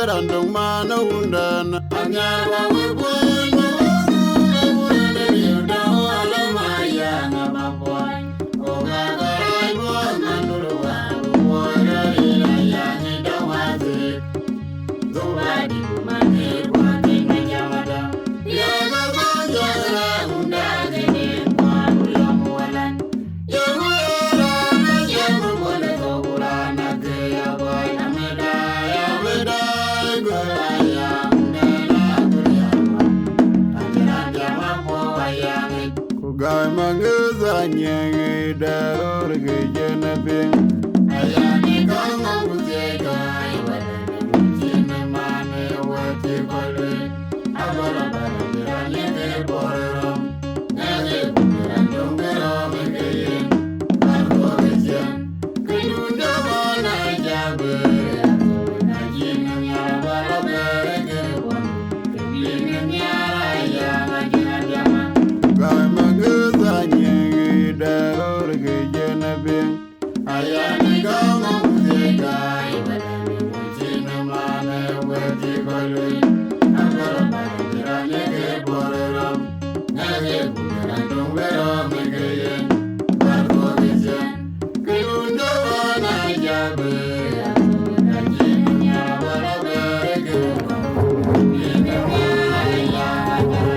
Randong mana undan anyara wibun Gai mangeza nyenge daror ge jena bing ayani kanga muzega iwadani mujine mane wati kolwe abara bara biranye de borerom nage bumiran dongero megeyen barko gejen kidunda wana jabe najina nyara bara bere gerebon kibine nyara ya majina jama gai daror ge jena bing ayani kanga muzega iwadani mujine mane wati kolwe abara bara biranye de borerom nage bumiran dongero megeyen barko gejen kidunda wana jabe najina nyara bara bere gerebon kibine nyara ya majina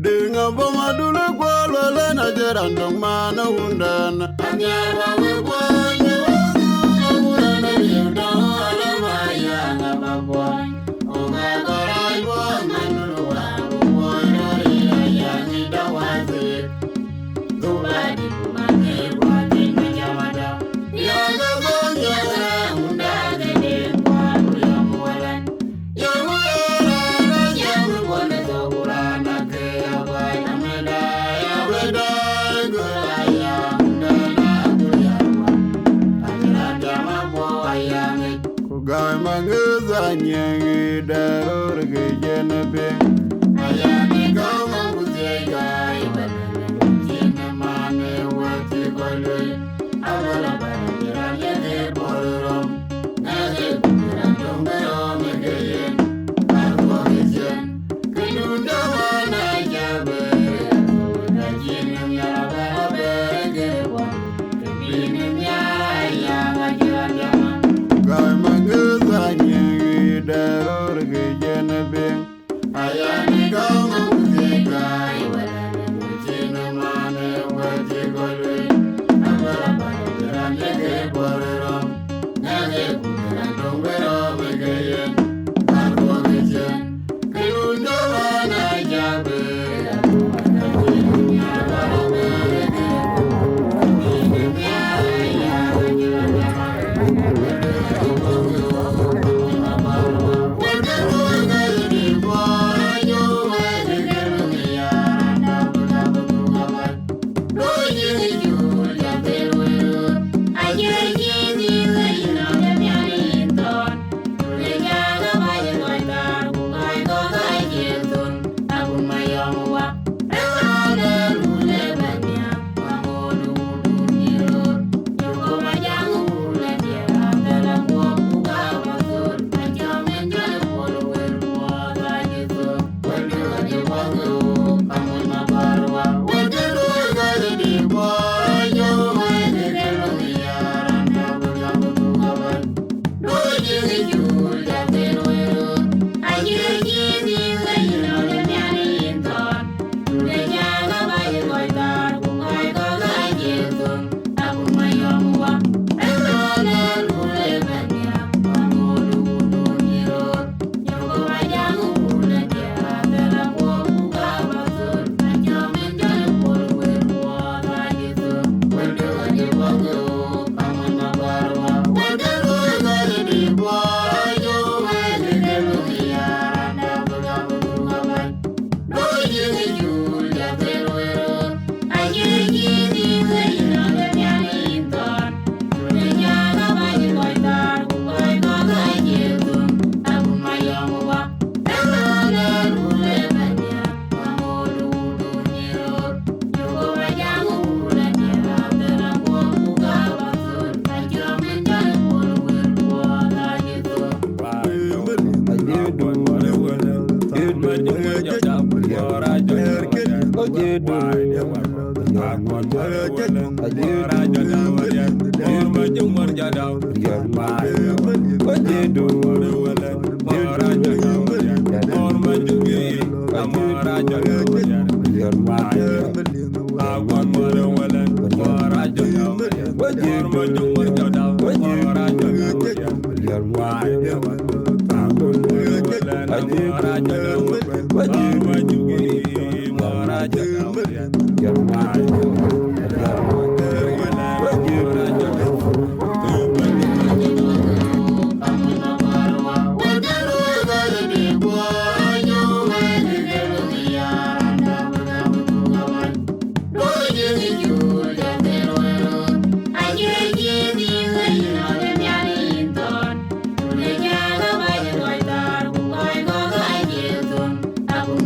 Dinga boma dule kwalo le na jerandong mana undan. Anyara we boy, na yuda ala maya na baboy. Oga gorai bo manulwa boy rori ayani dawazi. Zubadi kumake wati na jamada. Yaga gonya unda gede kwa kuyamualan. Gai manguza nyangi darur ge jenabe ayani kau manguze gai jina mane wati kole abala bandira yede borom nage random berom geyen arbo gejen kidunda wana jabe na jina yaba bege bon kibini ya gajanda gai manguza nyangi darur ge jenabe ayani kau manguze gai jina mane wati kole abala bandira yede borom nage random berom geyen arbo gejen kidunda wana jabe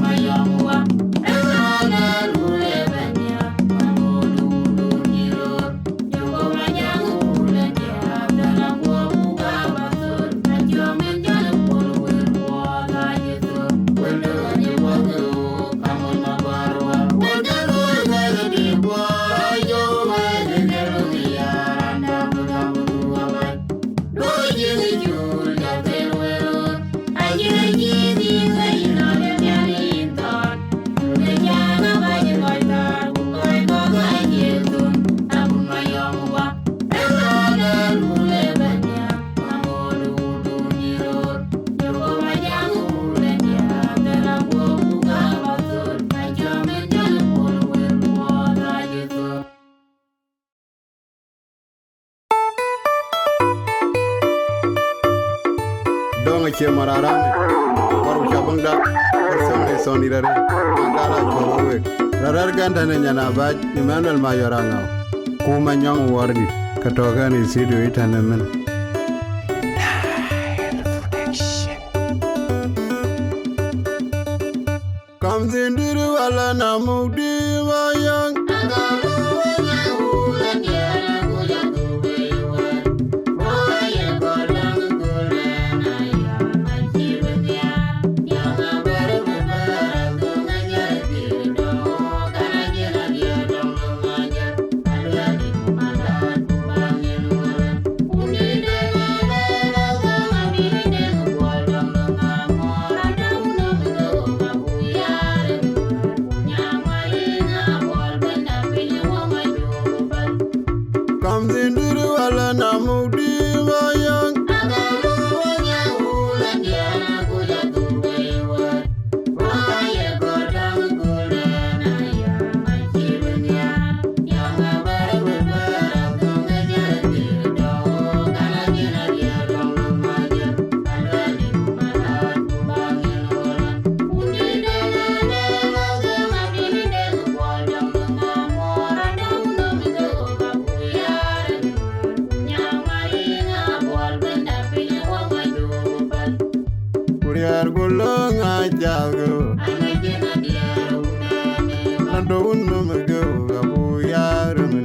Mayam donga che mararame waru chabunda warsonge sonirare mandala chorowe rarar ganda ne nyana baj Emmanuel Mayoranga kuma nyang wardi katoga ni sido itanemen kamzinduru wala namudi wayang kamzinduru wala namudi wayang Kuriar gulung ajago nando unno mego gabu yarun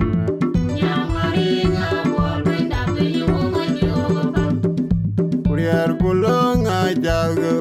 Kuriar gulung ajago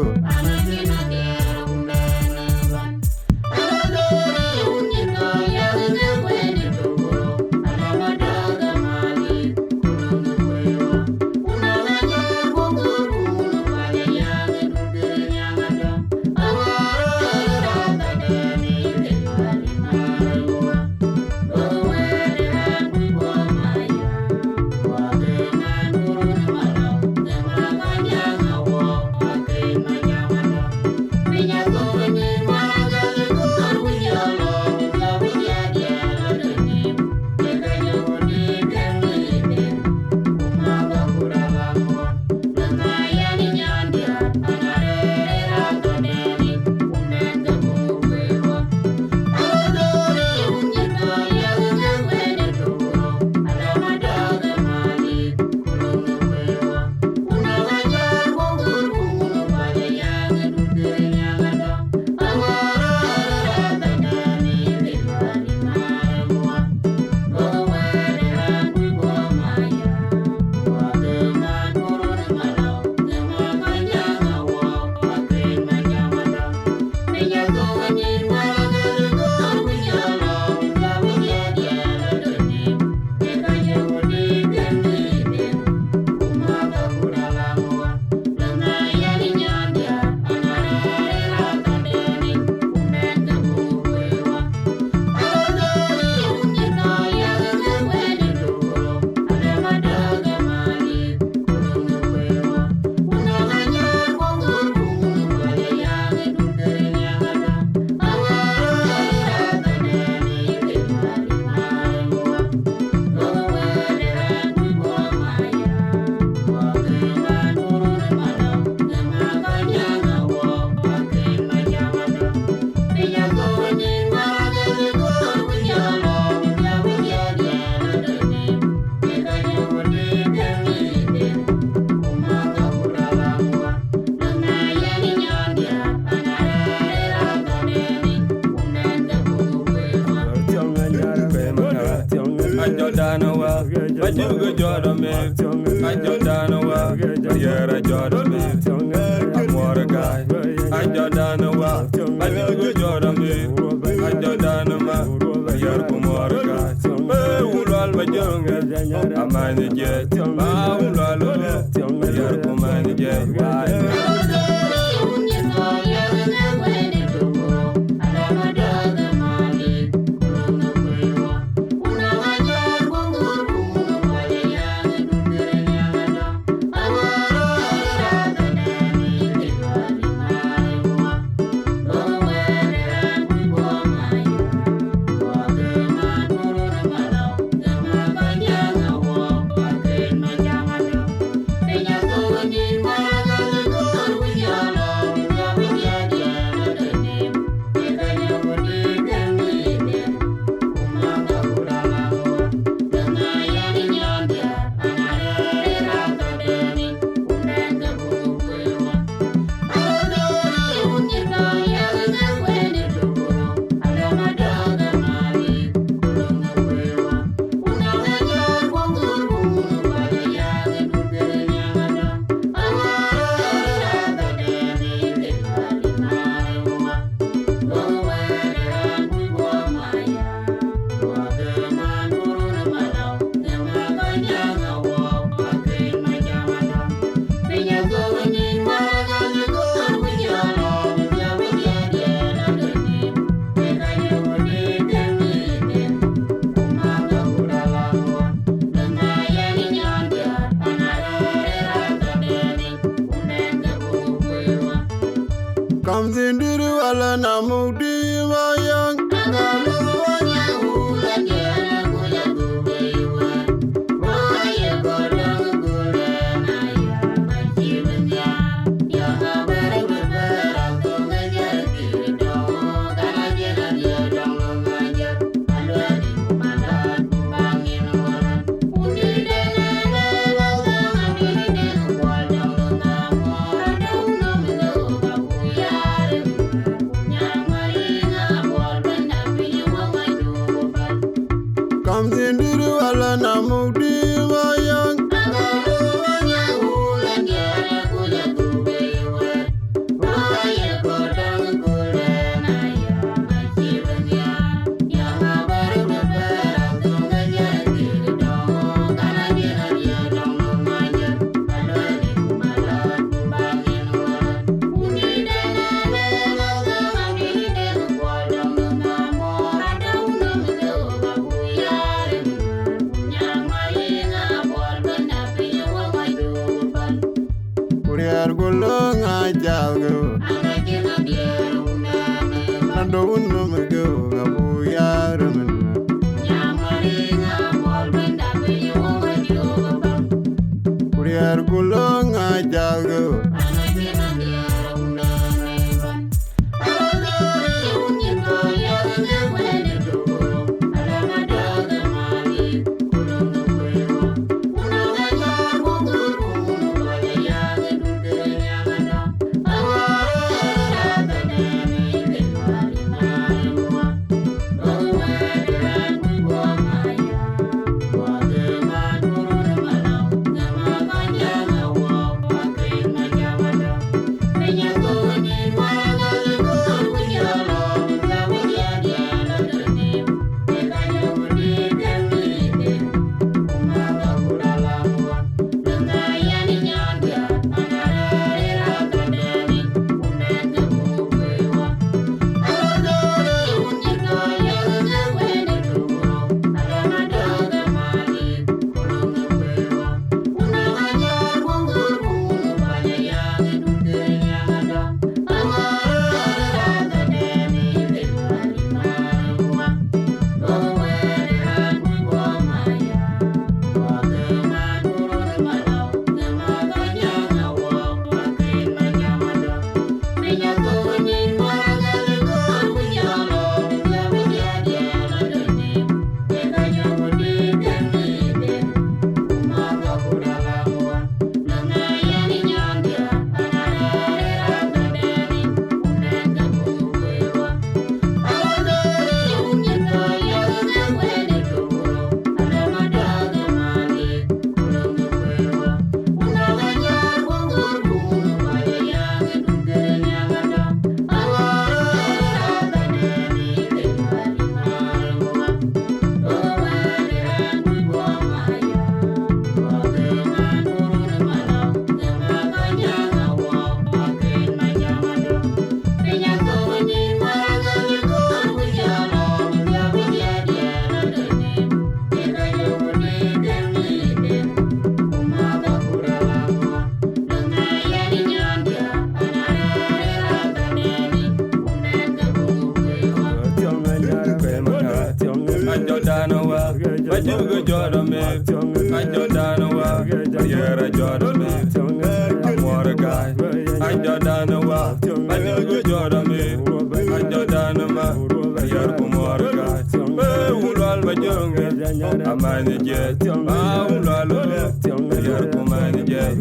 Danawa, I do good Jordan, I do Danawa, Yara Jordan, I'm more a guy. I do Danawa, I do good Jordan, I do Danama, Yarko more a guy. Who all my young, I mind the jet, I will all Yarko mind the jet. Thank you. Kam zindiru ala namudi mayang. Kam zindiru ala namudi mayang. Kuriar gulung ajalgo. Nando unumgo gabuyar menna. Kuriar gulung ajalgo. Bajugo Jordan me, I Jordan wa, Yera Jordan me, Amora guy, I Jordan wa, Bajugo Jordan me, I Jordan ma, Yerkumora guy, Ulal Bajunga, a man jet, Ulal, Yerkuman jet,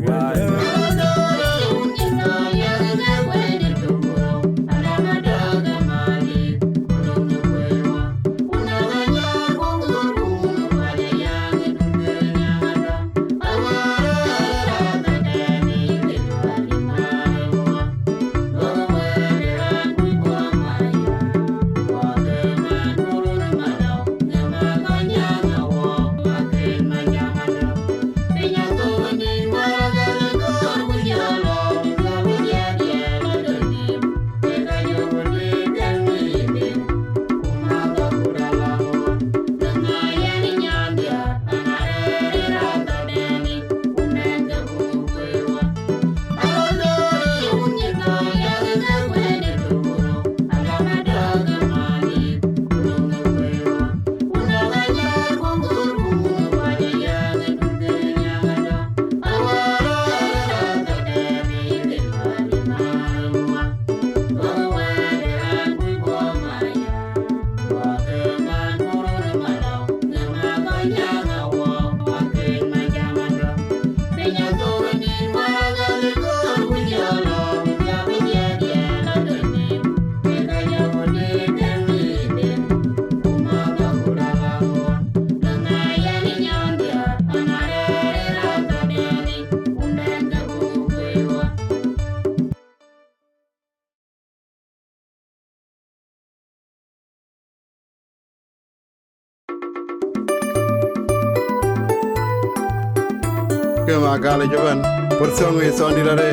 ke magala jaban porson e sondirare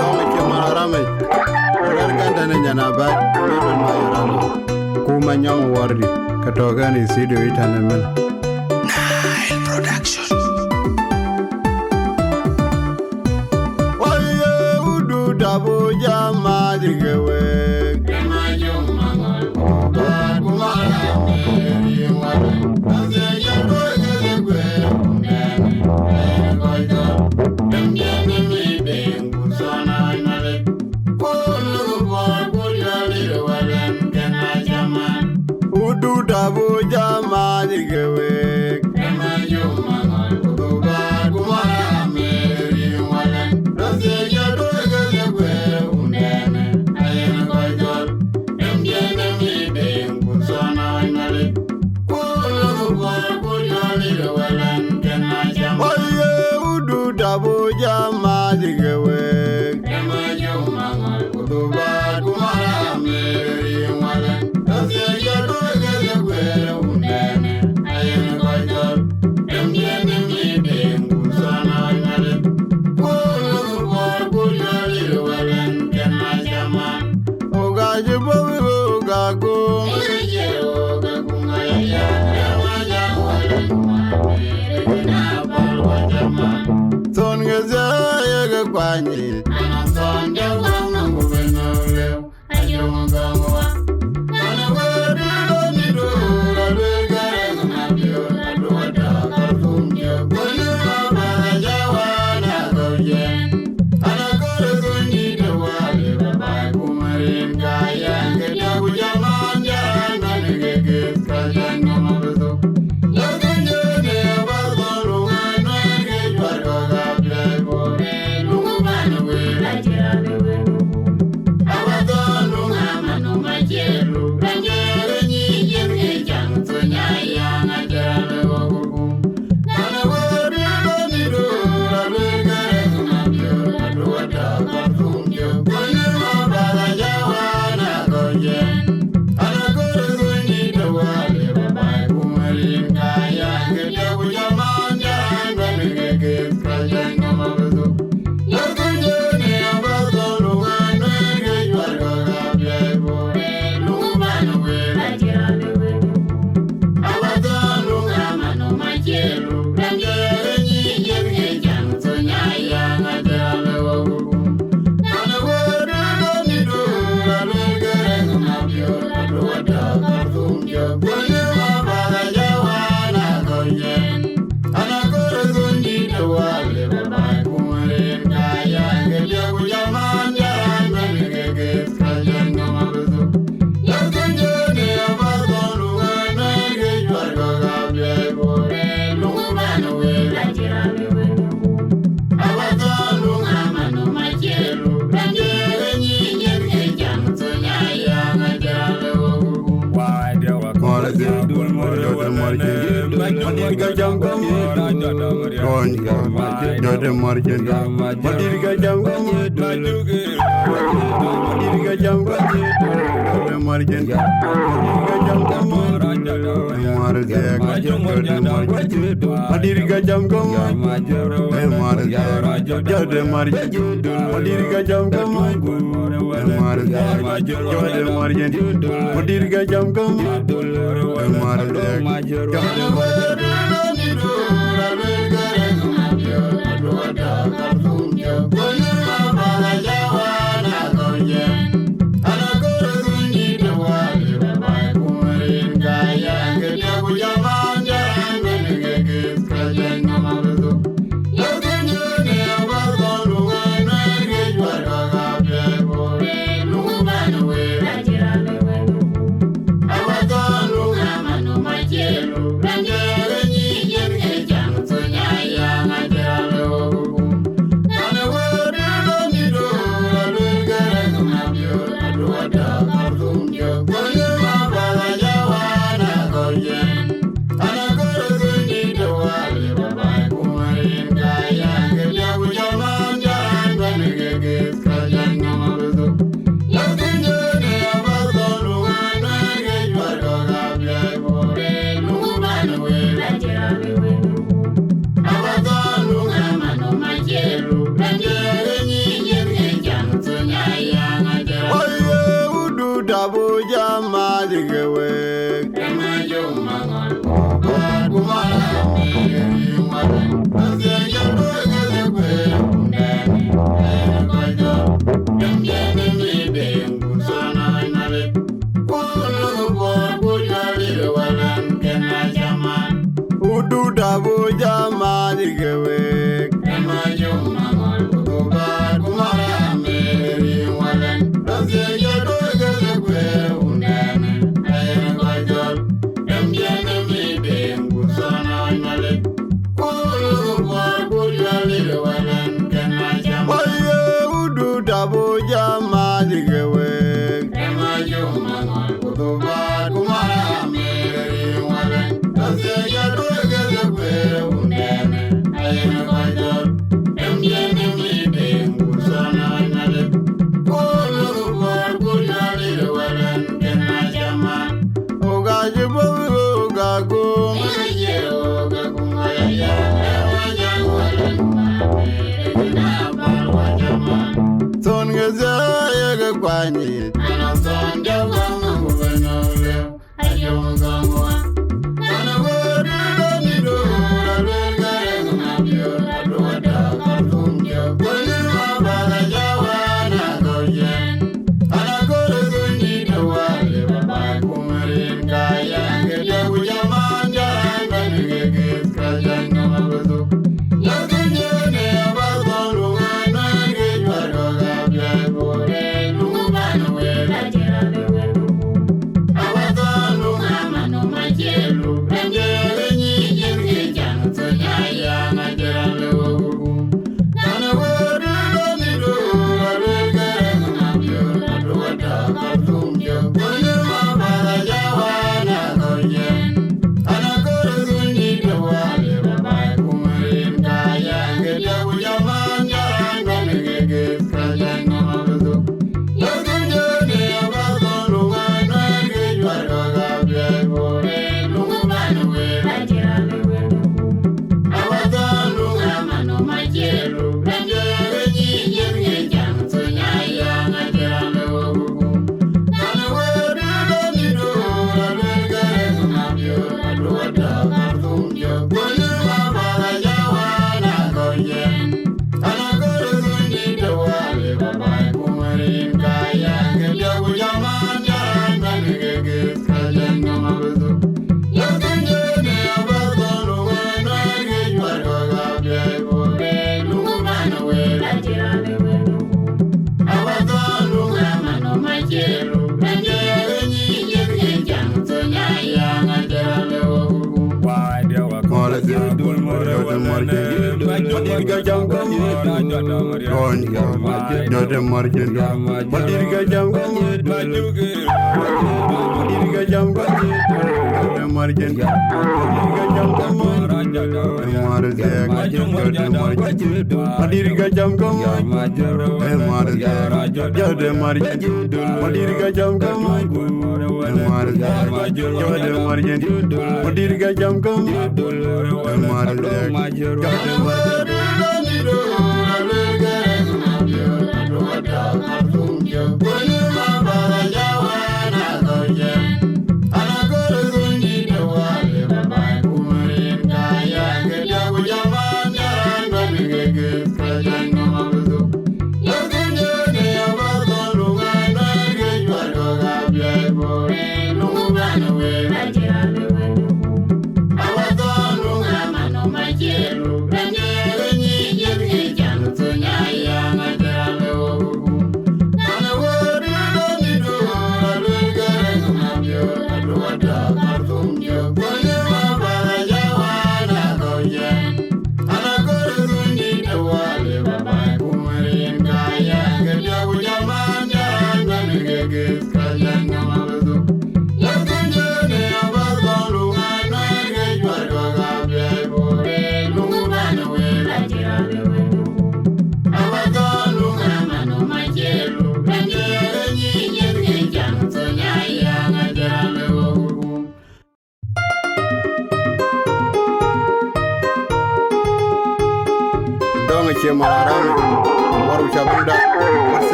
dong ke mararame rar ganda ne nyana ba ni don mayarano kuma nyang wardi katoga ni sido itanemen Nile Production. waye udu dabo jama digewe Dabo jama digewe kema juma ngol ba kumara meri wala rose jado gele unene ayen koydol emgene mi be kunsona nale kulu gol yali wala kena jama oye udu dabo jama digewe kema juma ngol ba kumara meri wala rose jado Kwani anasonde wangu kubenole ajongawa kana wedo ni do regare ngabio adoda kartumje kwani baba jawana goyen ana kore zuni de wale baba kumarin kaya ngeda bujaman jana ngege kajanga mabezo yagunje ne abazolo ngana ngejwa gabla bore Jode marjen madirga jamgo madirga jamgo jode marjen madirga jamgo marje madirga jamgo marje jode marjen madirga jamgo marje jode marjen madirga jamgo marje jode kwani ana sonde wangu bana le ayo ngwa ana wori ni do le gare na bio do da ka tunjo kwani ba ga jawana goyen ana gore ni do wale ba kumarin kaya ke do jamanja bani ge krajanga mabudu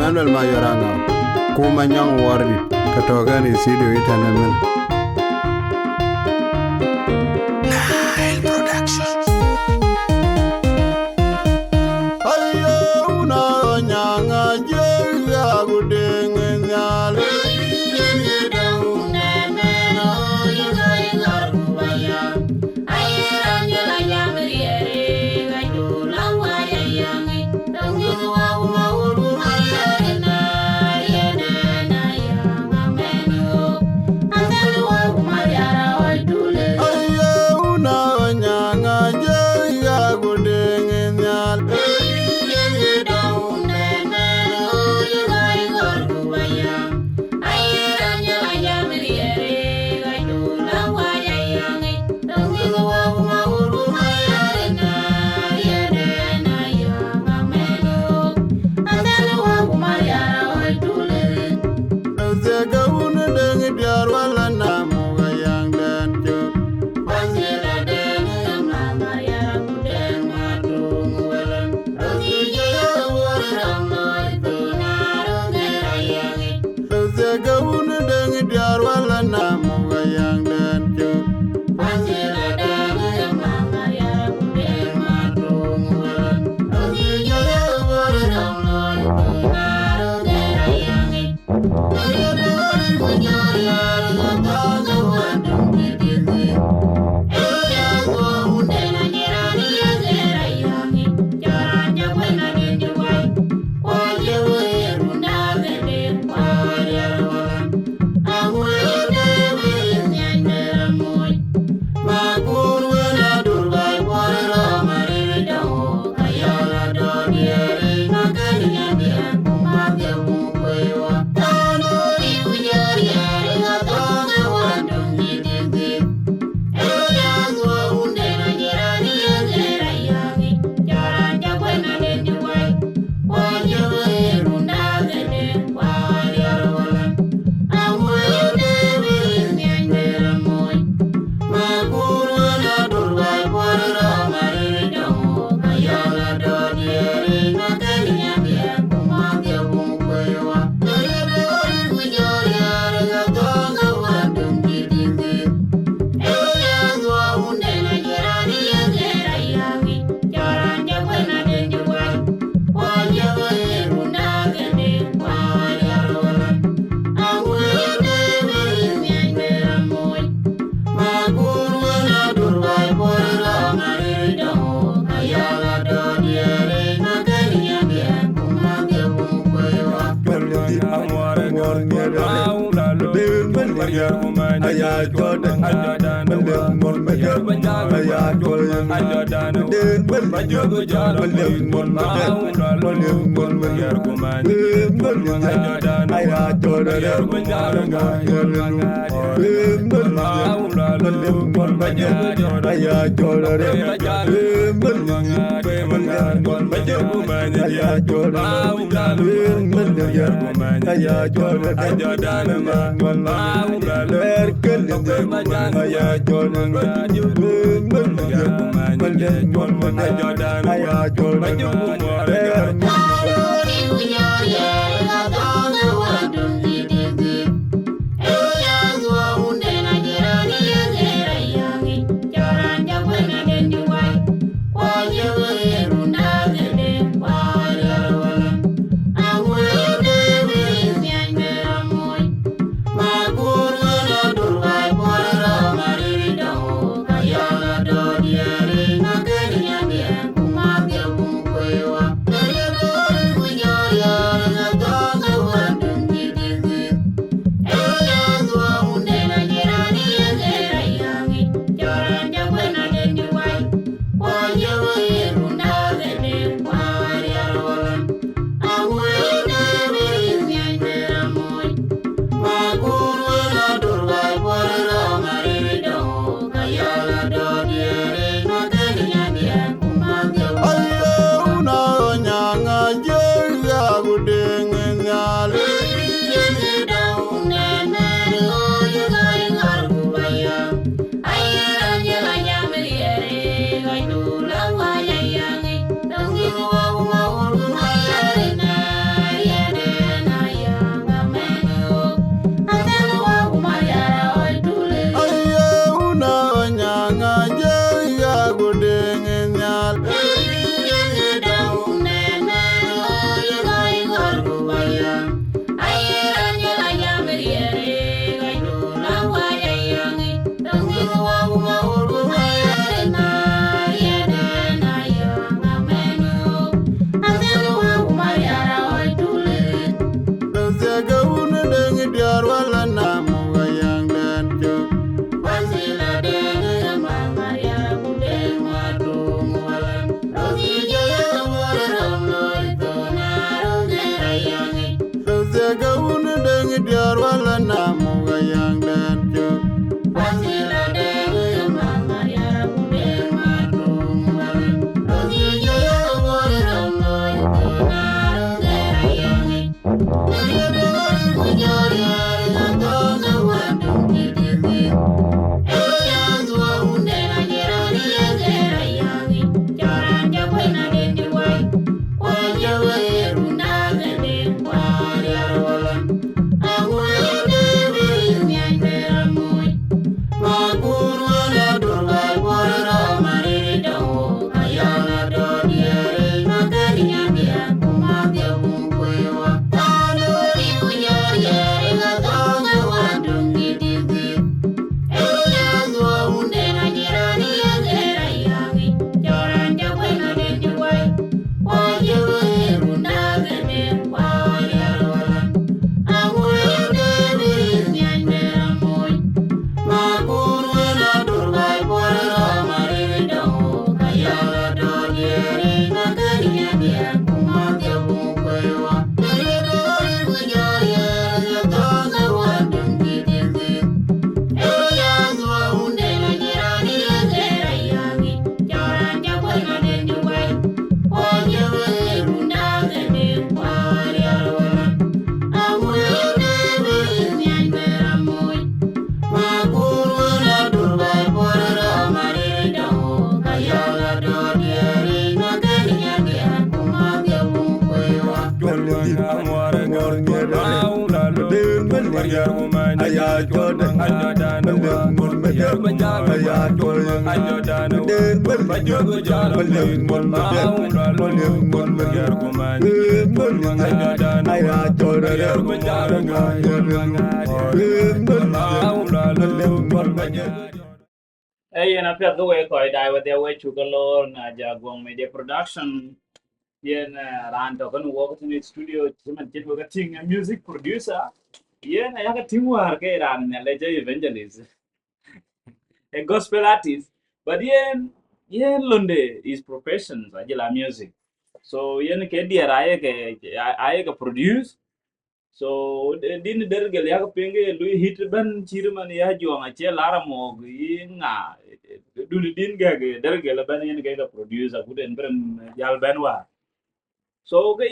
Emmanuel Mayoranga kuma nyang wardi katoga ni studio itanamen Nile Production. ayo una nyanga jeya gudenge nyale I'm yer kumanya aya Jordan Jordan Malam mol majar aya Jordan Jordan Den Bajugo Jordan Malam mol majar Malam mol majar yer kumanya Jordan aya Jordan yer kumanya Malam mol majar aya Jordan aya Jordan aya Jordan Hey, and after the way koi die with their way to galore na Jaguar Media Production. Yen ran to kan work in the studio. Chiman chin working a music producer. Yeah, na yaka teamwork ke ran na leje evangelist. A gospel artist. But yen lunde is profession ajila music. So yen ke dia aye ke produce. So din dergel ya penge lui hit ban chirman ya juang ache lara mo nga dul din ge dergel ban yen ke produce a guden brem jal ban wa. So ke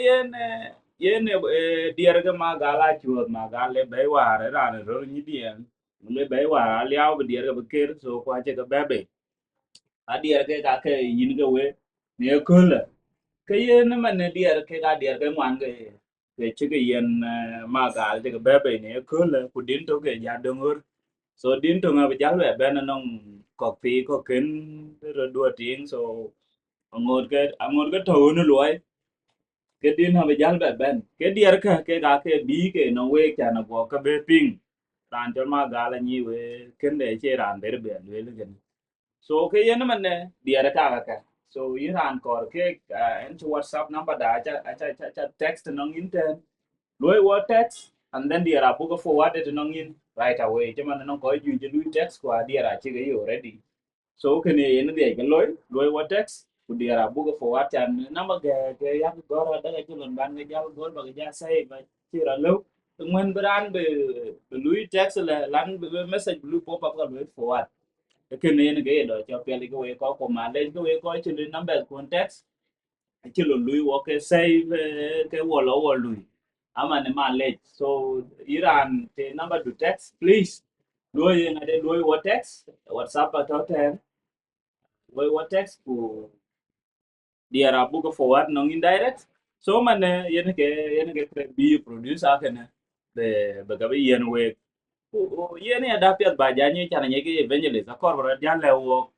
dier ke ma gala chuot ma gale be war ran ro ni dien le be war aliao be dier ke bekir so kwa che ke bebe a dier ke ka ke yin ke we ne kul ke yen man ne dier ke ga dier ke man ke che ke yen ma gal che ke bebe ne kul ku din to ke ja dongur so din to nga be jal be ben nong ko pi ko ken ro do ting so ngor ke to no loy cái din ha bejal ba ben cái diar ka ke ga ke bi ke no we cha na go ka be ping ran cho ma ga la ni we ken de che ran be be le le gen so ke yen man ne diar ka so yi ran ko ke en to whatsapp number da cha text no inten loy what text and then diar abu go forward it no in right away che man no ko ju ju text kwa diar a che ge already so cái này nó để cái lối qua text của dia là buka forward chan nama cái yang gora daga chulun ban cái jal gol ba cái say ba chira lu ngwen bran be lui text là lan be message blue pop up cái lui forward cái này nó cái đó cho pele cái way có command lên cái way có chulun number context chulun lui wa cái save cái wall lui ama ne ma late so iran the number to text please lui ngade lui wa text whatsapp at what text ku dia rabu ke forward nong indirect so man yen ke bi producer kana be ga yen we yen ya dapiat ba janye chana nyeke evangelist akor bra jan le wo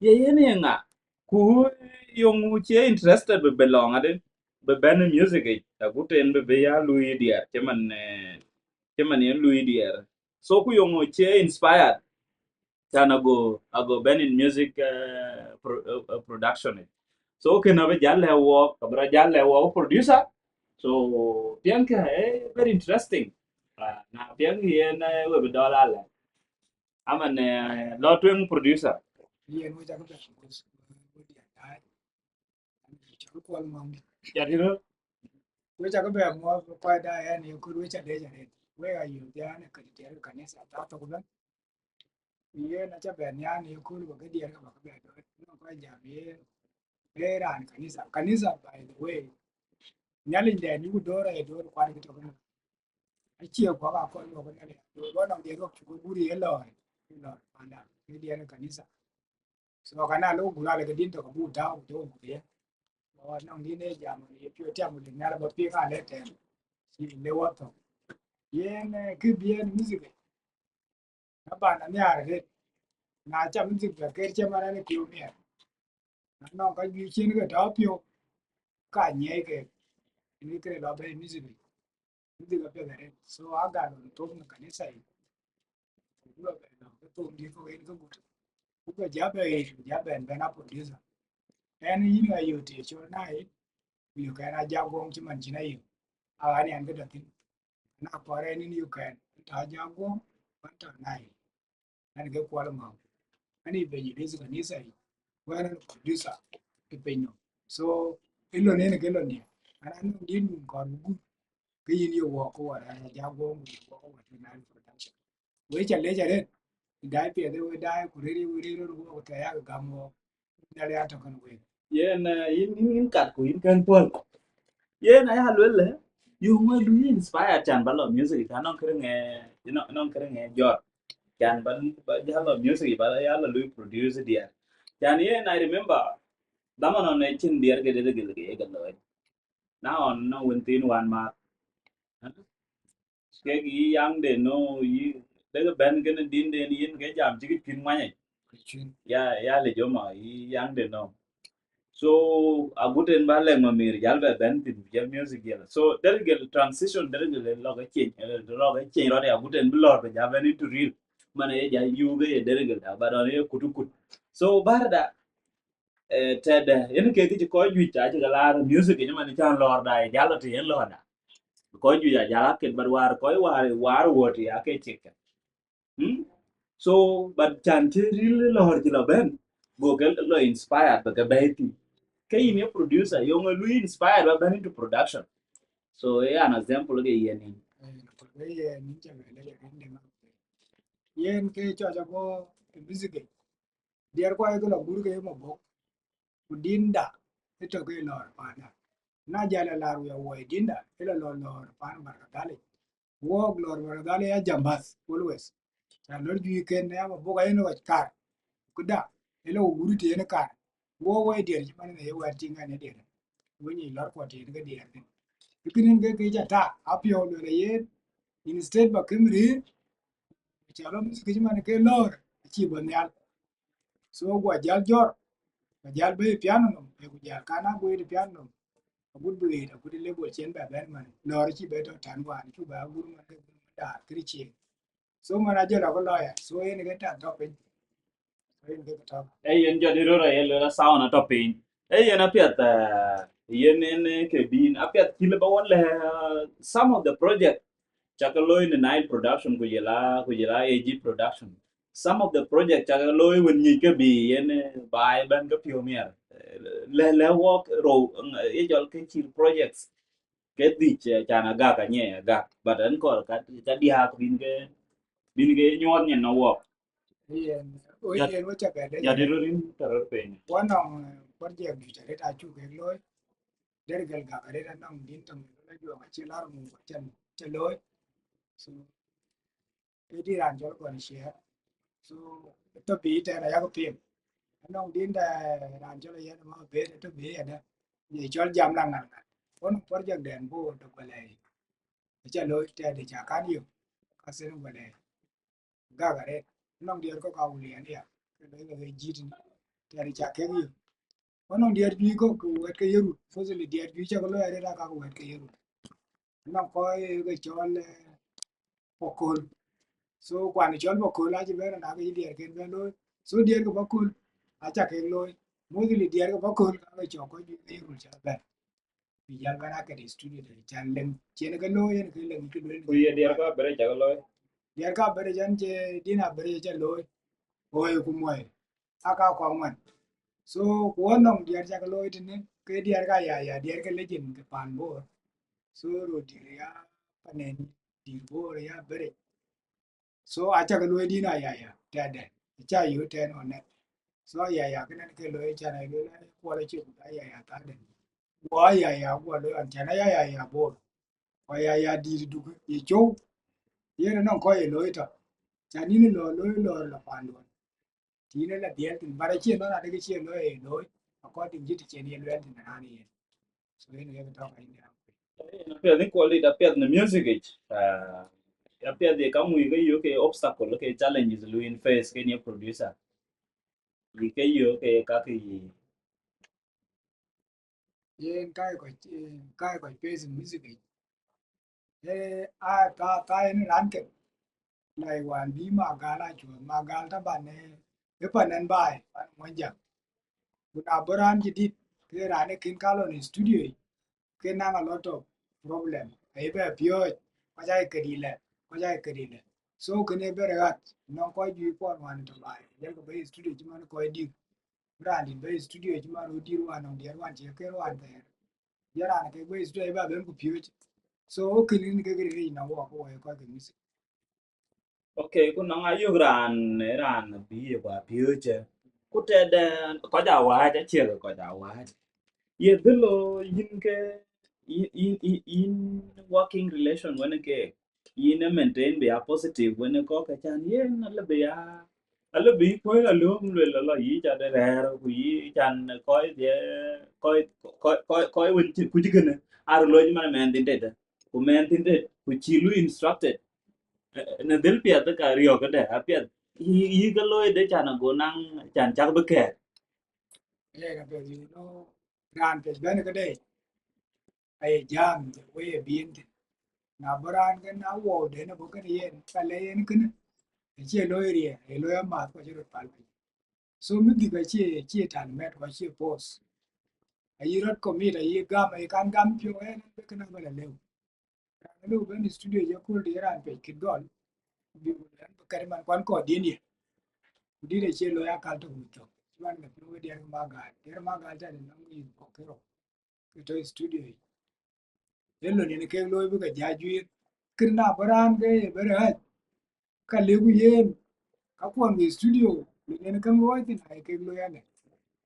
yen nga ku yung che interested be belong ade be ben music ta ku ten be ya lui dia cheman yen lui dia so ku yung che inspired chana go ben in music production so kena be jalle wo kabra jalle wo producer so pian ka very interesting. Na pian yen we be dollar la aman lo twing producer yen mo jago ben ko di ai chago ko ngam jadiro we jago ben mo ko da ya ni ko we cha de ja de we ga yu ya ne ka di ka ne sa ta to ko ben ye na cha ben ya ni ko ba ga di ka ba ka ben no ko ja bi e ran kanisa by the way nyalin de ni ku dora e dora kwa ni to ko ai chia ko ga ko lo ko ne do no de ro ko buri e lo anda ni di ne kanisa so kana lo gula le din to ko bu da to ko ye lo no di ne ja mo ye pyo ta mo le na ba pi ka le te si le wa to ye ne ke bien music na ba na ya re na cha music ba ke che ma ne ki ne na no ka gi chen ga da pyo ka nye ke ni ke lo ba music music ga pe re so aga lo to na kanisa yi lo ba no to di ko en ko bu ko ja be na producer en yi na yo te cho na yi you can a jagong chi man chi na yi a ani an ga tin na ko re ni you can ta jagong ban ta nai an ga ko la ma ani be yi des ga ni sai wa na producer ke pe no so ilo ne ke lo ni an an din ko bu ke yi ni wo ko wa na jagong wo ko wa na production we cha le dai pe de we dai ku ri ro ko ta ya ga mo da le ata kan we yen in kat ku in kan pol yen ay halwele yung ma lu inspire chan ba lo music ta non kere nge non kere nge jor chan ba jalo music ba ya lo lu produce dia chan yen I remember daman on ne chin dia ke de ke lo now on no within 1 month ke gi yang de no yi de ben ke din de yin ke jam chi kin ma chin ya le jo ma yi yang de no so a guten ba le ma mir yal ba ben tin ya music ya so there get transition there get lo ga change ro ya guten blor ba ja ben to real man ya ja yu ga there get ba don ye kutu kut so barda ted en ke ti ko ju ta ga la music ni man chan lor da ya lo ti en lo da ko ju ya jala ket bar war ko war woti ya ke chicken. So but chan chi really lor chi la ben go ke lo inspired ba ke beti ke in a producer yo ngo lu inspired ba ben into production. So yeah, an example ge yeni. Với những cái về đây là đến mà yên cái cho có music dia kwa cái là buru cái mà bộ dinda cái cho cái lor pa na jala la ya wo dinda cái là lor pa na barkadale wo lor barkadale ya jambas always ta lor ju ken na ma bo ga no ka kuda ele wo buru te ne ka wo dia ji man ne wa tinga ne dia wo ni lor ko te ga dia ne kinin cái ja ta apio lo le ye instead ba kimri chalo music ji man ke lor chi bo ne so gwa jal jor jal be piano no e ku jal kana go e piano a good be a good level chen ba ben man lor chi be to tan wa chu ba gur man ke da kri chi so man a jela ko lawyer so en ke ta to pe so en ke ta E yen jo diro ra yelo la sauna to pin. E yen apiat yen en ke bin apiat kile ba won le some of the project chakalo in the night production ku jela AG production. Some of the project chakalo when ni ke bi yen bai ban ka pioneer. Le work ro e jol ke chi projects ke di chana ga ka nye ga but an ko ka dia bin ke nyon nyen no work. en o Ja en wo cha be de ja diro rin tarar pe. one on project du cha ta chu ke loy der gal ga re na nong din tong la jo ma chi lar mu chen che loy so e di ran jol ko ni share so to bi te na ya ko pim nong din da ran jol ya ma be to bi ya da ye jol jam lang ngan kon project den bo to ko le cha lo te de cha kan yu ka se no le ga ga re nong dia ko ka u le ya ke le le ji tin te de cha ke yu nong dia bi ko ku wet ke yu fo se le dia bi cha ko lo ya da ka ku wet ke yu nong ko ke chol pokol so kwani chol pokol a ji be na ke dia ke be lo so dia ko pokol a cha ke lo mo le dia ko pokol ka ke cho ko ju ke yu cha be Vijal bana ke di studio de chalem chene ke lo yen ke leng ke lo Ku ye diar ka bere chakalo. dia ka bere jan che dina bere che lo hoy ku moy aka ko man so ko nong dia cha lo itne ke dia ka dia ke legend ke pan bo so ro dia panen di bo ya bere so acha ke lo dina ta de cha yu te no ne so ke nan ke lo cha na lo ko le chi ta de wa ko lo an cha na bo kwa ya di du ye chou ye na ko ye lo ita cha ni lo la pa lo ti ne la bien tin bara chi no na de chi lo ye lo ko tin ji ti chen ye lo tin na ni so ye ne ta ka ni Apia ni quality apia na music it. Apia de kamu ke yo ke obstacle ke challenges lu in face ke ni producer. Yi ke yo ke ka ki ye kai ko pe music ye a ta ni ran ke nai wan bi ma ga la chu ma ga ta ba ne e pa nan bai pa mo ja bu na boran ji dit ke ra ne kin ka lo ni studio ke nang a lot of problem ai be pio ko jai ke di le ko jai ke di le so ke ne be rat no ko ju ko wan to bai ye ko be studio ji man ko di brand be studio ji man di wan on di wan je ke wan be ya ra ke be studio ba be ku pio so ke ni ke ri na wo ko ko ke mi okay ku na nga yo ran bi ye ba pio che. Ku te de ko ja wa ja che ko ja wa. Ye dilo yin ke in working relation when ke yin maintain be a positive when ko ka chan yen la be ya ala bi ko la lum le la yi cha de ra ku yi chan ko de ko ko win ku ji gane ar lo ji man men tin de ku men tin de ku chi lu instructed na del pia ta ka rio ka de a pia yi ga lo de chan go nang chan chak be ke ye ga be no ran pe ben ke de ai jam we bien na boran ke na wo de na bo ke ye ka le ye ke che lo ri e lo ya ma ko che ro pal so mi di ga che tan met ko che pos ai rot ko mi da ye gam ai kan gam pyo e ke na ba le Lu ben studio je ko de ran pe kit gol. Bi kare man kwan ko dini. Di de che lo ya kal to mucho. Man me pro de ma ga ta de nang yi ko kero. To studio. Yello ni ke lo bi ga jaju kirna baran ke bare ka lebu yen ka kon we studio ne kan wo tin ai ke lo ya ne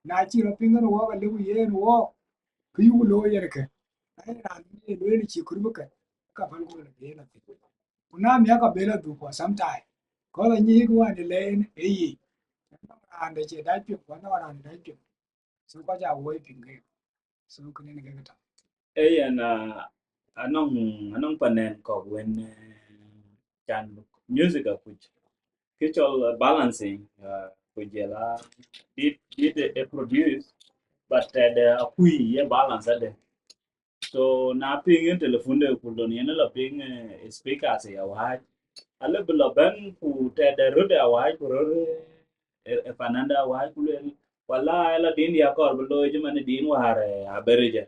na chi ro pinga wo ka lebu yen wo ku yu lo ya ke ai ran ni lo ni chi kurbu ka fal ko le na ti kuna mi ka bela du ko sometime ko la ni ko an le e yi an de che da pi ko na ran da pi so ko ja wo pinga so ko ne ga ta na anong panen ko when chan music which kitchal balancing kujela did produce but the akui ye balance ade so na ping in telephone de kulon yene la ping speaker se ya wa ale bilo ben ku te de rode wa ku rode e pananda wa ku le wala la din ya kor bilo je man din ware a bereje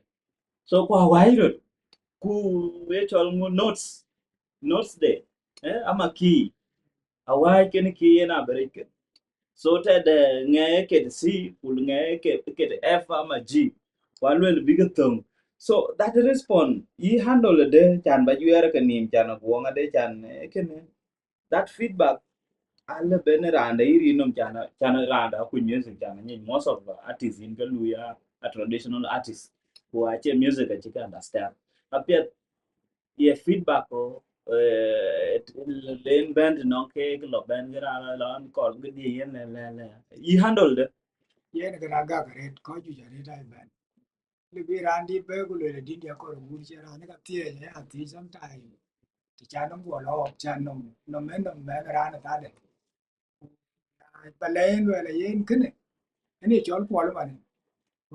so kwa wa iro ku we chol mu notes de ama key a wa ken key na bereke so te de nge ke c kul nge ke f ama g walwel bigatung so that respond yi handle de chan ba yuer ka nim chan ko nga de chan ken that feedback alle bene randa iri nom chana randa ku music chana ni most of artists in Galuya a traditional artists who are music that you can understand apia ye feedback ko len band no ke lo band gira la ko gidi yen le yi handle de yen ga ga ga red ko ju ja red ai ban le bi ran di be ko le di dia ko bu che ran ga tie ya ti sometime ti cha no go lo cha no me ra na ta de ba le le yen kene ni chol ko lo ban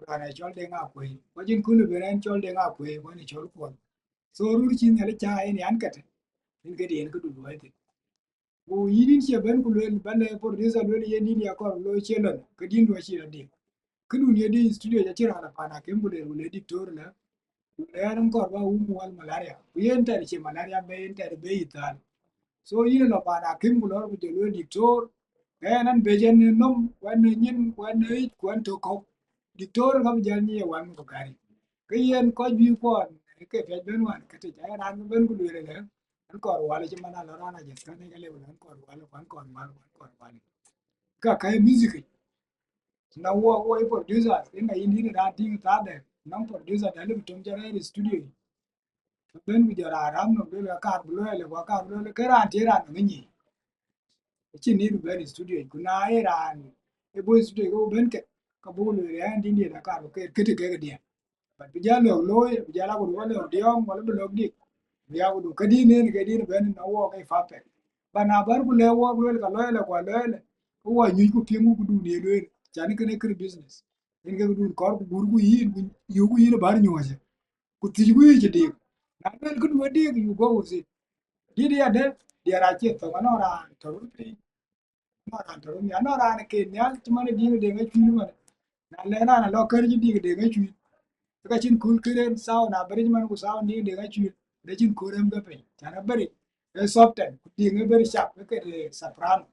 ra na chol de nga ko ko jin ku le ran chol de nga ko ni chol ko so ru chi ne le cha ni an ka te ni ga di en ko du lo te o yidin che ben ku le ban le producer le yen ni ya ko lo che lo ka din do chi la di ku du ne di studio ya chi ra na pa na ke mu le dictor la yaran ko ba wal malaria ku yen ta ce malaria be yen ta be ital so yin lo pa na kim ku lo ku de lo dictor nan be jen nom wan nyin wan ei kwan to ko dictor ngam jan ni wan ko kari ke yen ko bi ko ke fe ben wan ke te ja ran ben ku le le an ko wala ci mana la rana je kan ne le wan ko wala kwan ko wala ka kai music na wo producer ina yin ni da tin ta de nan producer da le tum jara studio ben video ra ram no be ka blo le wa ka blo le kera ti ra no ni chi ni ben studio ku na era ni e bo studio go ben ke ka bo le ya ndi ni da ka ke te ke dia ba bi ja lo bi ja la ko lo di om wala bi lo di ya ko ka di ne ke di ben na wo ka fa pe ba na bar ku le wo le ka le ko le ko wa ni ku pi mu ku du ne le ja ni ke ne kri business en ke du ko ku gur ku yi yu ku yi bar ni wa ku ti ku yi je na ben ku du de you go with it did ya de dia ra che to no ra to pi no ra to mi no ra ne ke nya ti ma ne di de ga chu ma na le na lo ker ji di de ga chu ka chin kul kiren sao na bari man ku sao ni de ga chu de chin ku rem ga pe ta na bari e soften ku di nge bari sharp ke de soprano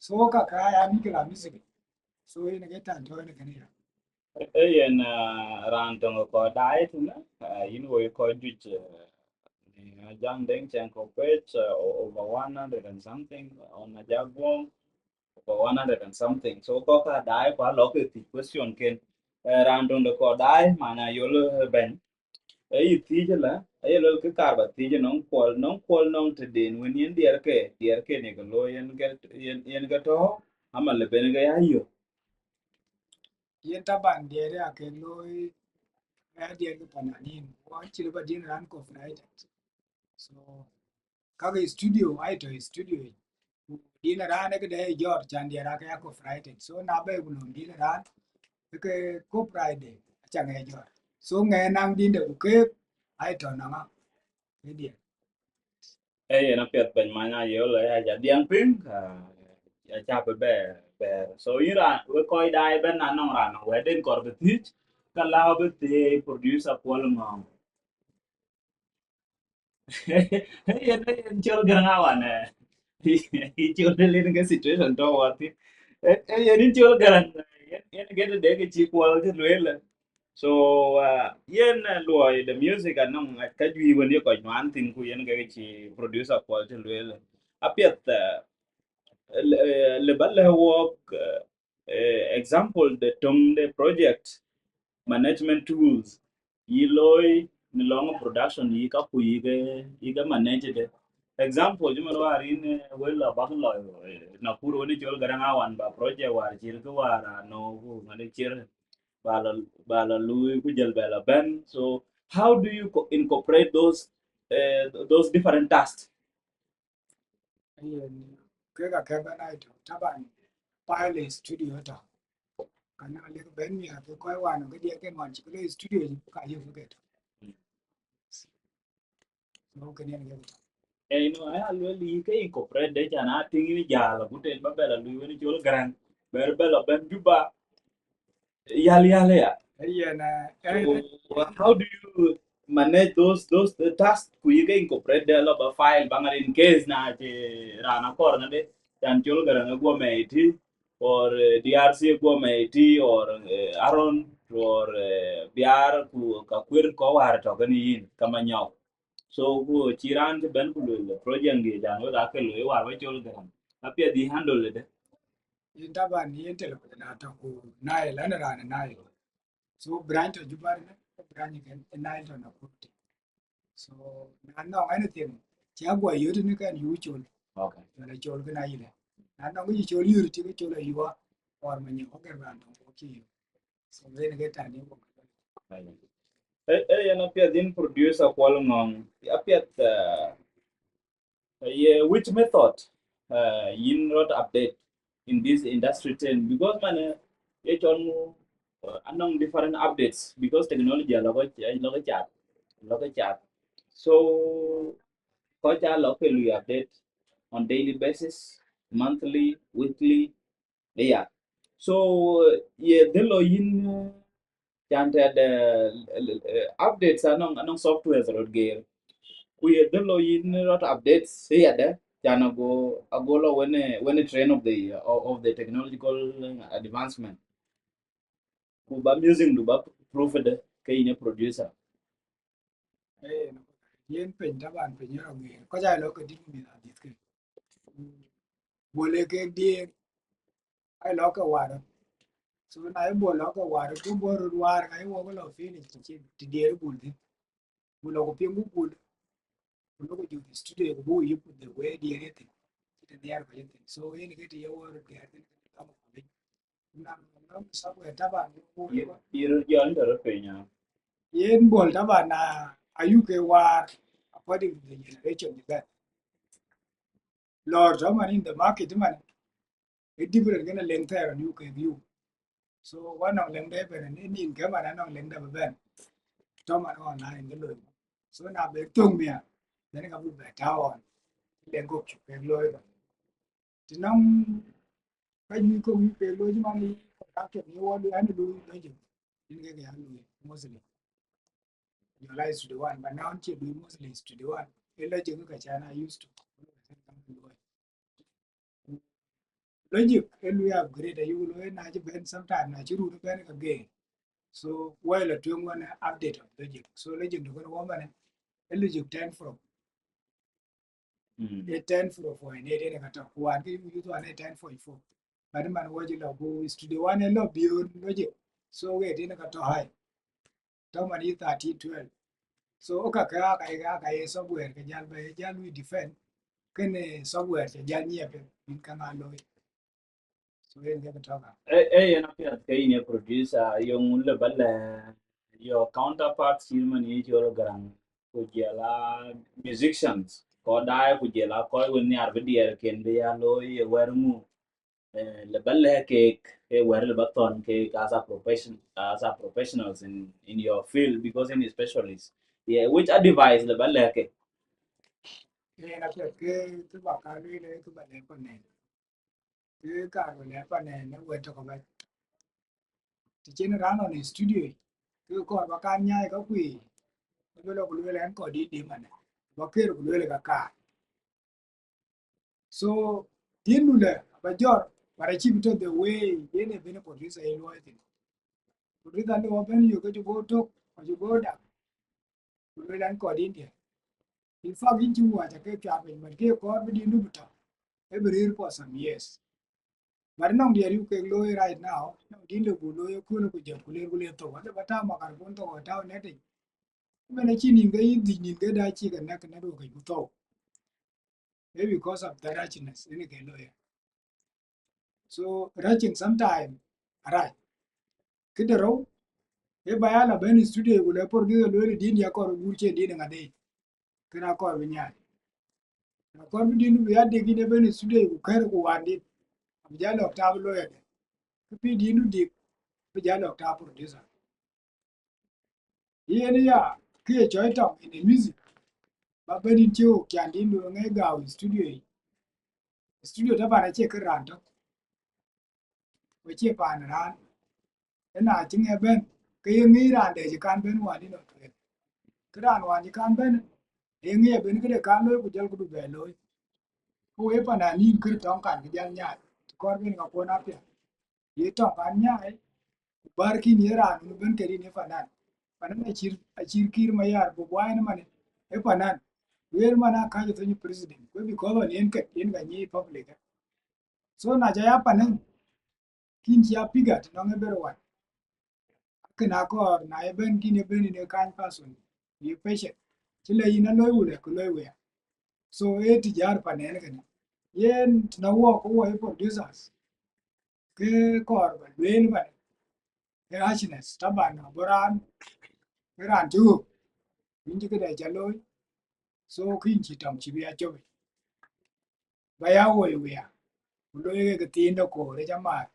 so ka ya mi ke la music so ina ga ta to ne ke ni yen ran tong ko dai tu na yin wo ko ju jang deng chen ko page over 100 and something on a jagwong over 100 and something so ko ka dai kwa lo ke ti question ken ran tong ko dai mana yo lo ben ấy tí chứ là ấy là cái cả bát tí chứ nông qual nông thì đến when yên điar cái này cái lôi yên cái đó ama là bên cái ayo yen ta ban de ya ke lo ya de ga pananin wa chi ba din ran ko friday so kaga studio ai to studio dina ran ke de jor chan dia ra ka ko friday so na be bulum dina ran ke ko friday chan e jor so nge nang din de ke ai to na ma ke dia ấy nó biết bên mà nhà yêu là ya điang pin cha bé bé bé so yên ra với coi đai bên anh nông ran wedding có bị thích cái lao bị thì producer qual mà Yen chol garanga wane. Chol lên cái situation to what. Yen chol garang. Yen get the chi kwal ke lwela. So yen loy the music anong ka jwi won ye ko man tin ku yen ga chi producer kwal ke lwela. Apiet le balle work example the tong the project management tools yi loy ni long production yi ka ku yi ga manage de example juma war in wela bag lo na puro ni jol garanga wan ba project war jir ko war no ku ngade jir bala lui ku jel bala ben so how do you incorporate those different tasks. Ayen ke ka ke ba nai to taban file studio to kana le ben mi ha ko wa no ke dia ke mon chi ke studio ji ka yu ke to no ke ne ke to I always ke incorporate de jana tingi jala guten ba bela lui ni jol garang ber bela ben juba ya. ayen So how do you manage those the tasks? Could you incorporate the log file bangal in case na rana corner de dan chol garanga go meiti or DRC go meiti or Aaron or biar ku ka kwir ko war to gani yin kama nyaw. So go chiran ke ben ku le project ngi dan wa ka le war wa chol garanga. Apia di handle de. yin taban yin te ko na to ko nai la na ran nai so branch to jubar ne branch ke nai to na ko so na no anything cha gwa yu ni kan yu chul Okay. na chul ke nai le na no yu chul yu ti ke chul yu wa or ma ni ko ke ran to ko ki so ne ke ta ni ko Yan apia din producer kwal ngong. Apia yeah, which method yin not update in this industry trend because man it on anong different updates because technology logo chat so ko cha lo ke lu update on daily basis monthly weekly yeah so yeah the lo yin chanted updates anong software rot gear we delo in lot updates here there can go agolo when a train of the technological advancement ku ba using do ba proof de kay ne producer yen pen taban pen yo ngi ko ja lo ke dit mi na dit ke bo le ke di ai lo ke wa so na ai bo lo ke wa ku bo ru wa ai wo ko lo fi ni ti ti de bu di bu lo ko pe bu bu bu lo ko ju studio ko bu yi bu de we di re ti ti de ar ko yen so yen ke ti yo wo ke ar ke ta mo ko na na sa ko taban bu you yon do pe nya yen bol taban na ayu ke wa according to the generation that Lord, man in the market, man, it different gonna length there and you can view. So one of them there and in come and on length of event. Tom and online the load. So now they told me, then I got back town, then go to pay lawyer. To know, when you come, you pay lawyer money, after you want to do it, you get the mostly. Your lies to the one, but now you do mostly to the one. A legend look at China used to. Logic, and we upgrade, you will learn sometime, Nachu ben again. So while a twin one update of logic. So legend to go woman a logic 10 from a 10 for an 8 and a top one you to an 10 for 4. But the man watching go is to the one and love beyond logic. So we didn't got to high. Tomani 13 12. So okay, I somewhere can yan by yan we defend can somewhere to yan near in Kanalo. So we get a talk. yan apia kay ne producer yung le bala your counterparts human is your garang ku jela musicians ko dai ku jela ko won ni arbe dier ken be ya lo ye wermu le balle cake where le baton cake as a professionals in your field because in specialist yeah which advice le balle cake Nên là cái bảo cáo đây đấy cái bạn này con này cái cả của lẽ con này nó vừa cho các bạn thì trên nóในstudio คือก่อนว่าการย้ายเขาคุยแล้วเราก็รู้แล้วก่อนดีดีมัน bakir ku le ka so tinule bajor para chi to the way yene bene producer elo itin producer le open yo ko go to ko go da ku le dan ko din dia in fact in ju wa ta ke kya ben man ke ko bi din du ta every for some years but now dia you ke lo right now no din le bu lo yo ku no ku je ku le to wa ba ta ma kar bon to wa ta ne ti mene chi nin ga yin di nin ga da chi ga na ka na do ka ju to maybe because of the richness in ke lo ya so racing sometime right kidero e bayala ben studio go le por dido lo din ya kor burche din ngade kana kor binya na kor bi din ya de gine ben studio go kar ko wandi abjalo tab lo ya pi dinu dik abjalo tab producer yene ya kiye choy tong in the music ba ben tiyo kyan din do ngai ga studio ta bana che kran to ko che pan ran ena chinge ben ke ngi ran de kan ben wandi no kran wandi kan ben ngi ben ke kan lo ku jal ku be lo ko e pana ni kir tong kan ga jal nya kor ben ga ko na pe ye tong kan nya bar ki ni ran no ben ke ni fanan fanan a chir kir ma yar bo wai na mane e fanan wer mana ka je to ni president ko bi ko ba ni en ke en ga ni public so na ja ya panan kin ji ya piga to no ngebero wa kana ko na e ben ki ne ben ne kan person ni peshe chile ina loy wule ko loy we so e ti jar panen ga yen na wo ko wo e producers ke kor ba wen ba ke hashines taban boran ran tu winji ke da jaloy so kin chi tam chi bia cho ba ya wo we ya lo ye ke tin do ko re jama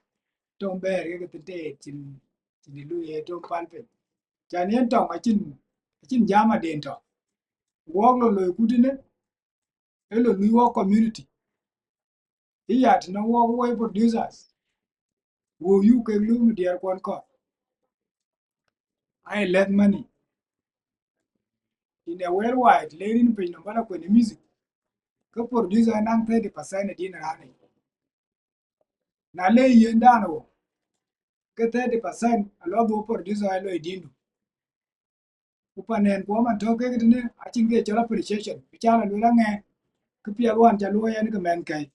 tong ber ke te chin chin lu ye to pan pe cha nien tong a chin jama den to wo lo ku dine e lo lu wo community iya to no wo producers wo you ke lu mi der kon ko I let money in a worldwide leading pe no bala ko ni music ko producer nang 30% din rani na le yen dano ke 30% a lo do producer lo idindu upanen ko man to ke ne a chin ke chola appreciation pichana lo la nge ke pia wan cha lo yan ke men kai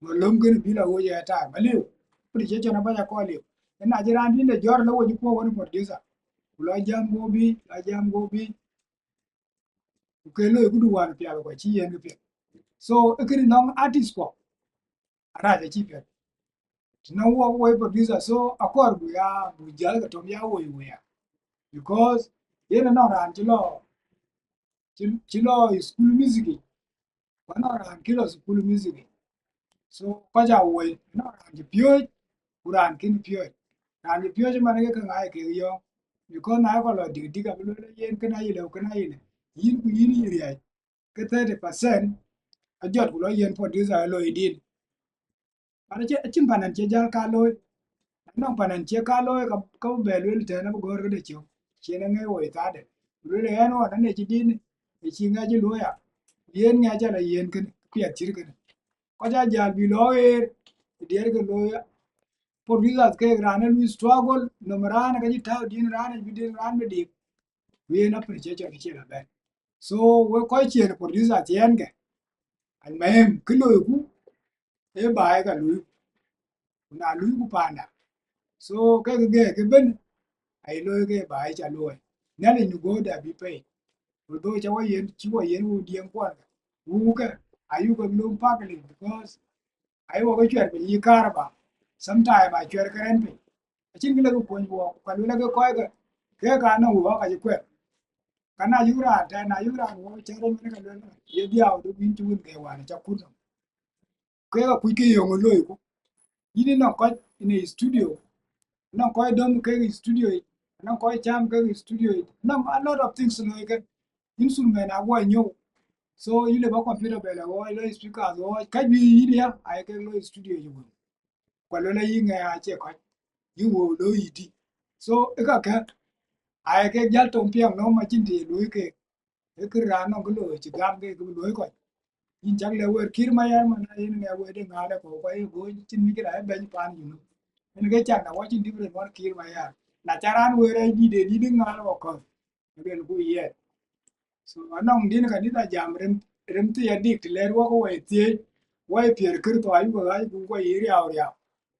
mo lom ke bi la wo ya ta baliu appreciation na ba ya ko liu na jiran din de jor lo wo ji ko won producer lo jam go bi ke lo ku du wan pia ko chi yen ke pia so e ke non artist ko ara ja chi pia no wo producer so akor bu ya bu jal ka tom ya wo ya because yena no ran chilo school music ko no ran kilo school music so ko ja wo no ran ji pio kuran kin pio ran ji pio ma ne ka ngai ke yo because na ko lo dig diga lo yen kana yile kana yile yin ku yin yiri ai ke 30% a jot ku lo yen producer lo idin ana che chin panan che jal ka lo no panan che ka lo ka be lo te na go re de chu che na ngai wo ta de lo le an wa ne chi din e chi nga ji lo ya yen nga ja la yen kin pia chir kin ko ja jal bi lo e der ke lo ya producer ke ran lu struggle no marana ka ji ta din ran bi din ran me di we na pre che che la be so we ko che producer chen ke al mahem kilo ku e ba ga lu na lu ku pa na so ke ben ai lo ke ba ai cha lo na le you go da bi pe do cha wa yen chi wa yen u dien kwa u ke ayu ko lu pa ke because ai wo ke chwer pe yi kar ba sometime ba chwer karen pe chin ke le ko pon wo ka lu le ko ke ka na wo ka ji kwer kana yura ta na yura wo cha ro me ka lu ye dia do bin chu ke wa na cha ku no ke ka ku ke yo lo ko yini no ko in studio no ko dom ke studio no ko jam ke studio no a lot of things no ke instrument a wo nyo so yile ba computer be la wo lo speakers wo ka bi yidi ya ai ke lo studio yu ko lo yi nga a che ko yu wo lo yidi so e ka ai ke jal tom piang no ma chin ti lo ke e kir ra no gulo ci gam ke gulo ko in jak le wer kir ma yar man in nga we de nga da ko e go chin mi kira be pan yu en ge chak na wa chin different war kir ma yar na charan we re di de nga lo ko be lu ye so anong din ka ni ta jam rem ti ya dik le ro ko we ti we pier kir to ayu ga bu ko yiri awria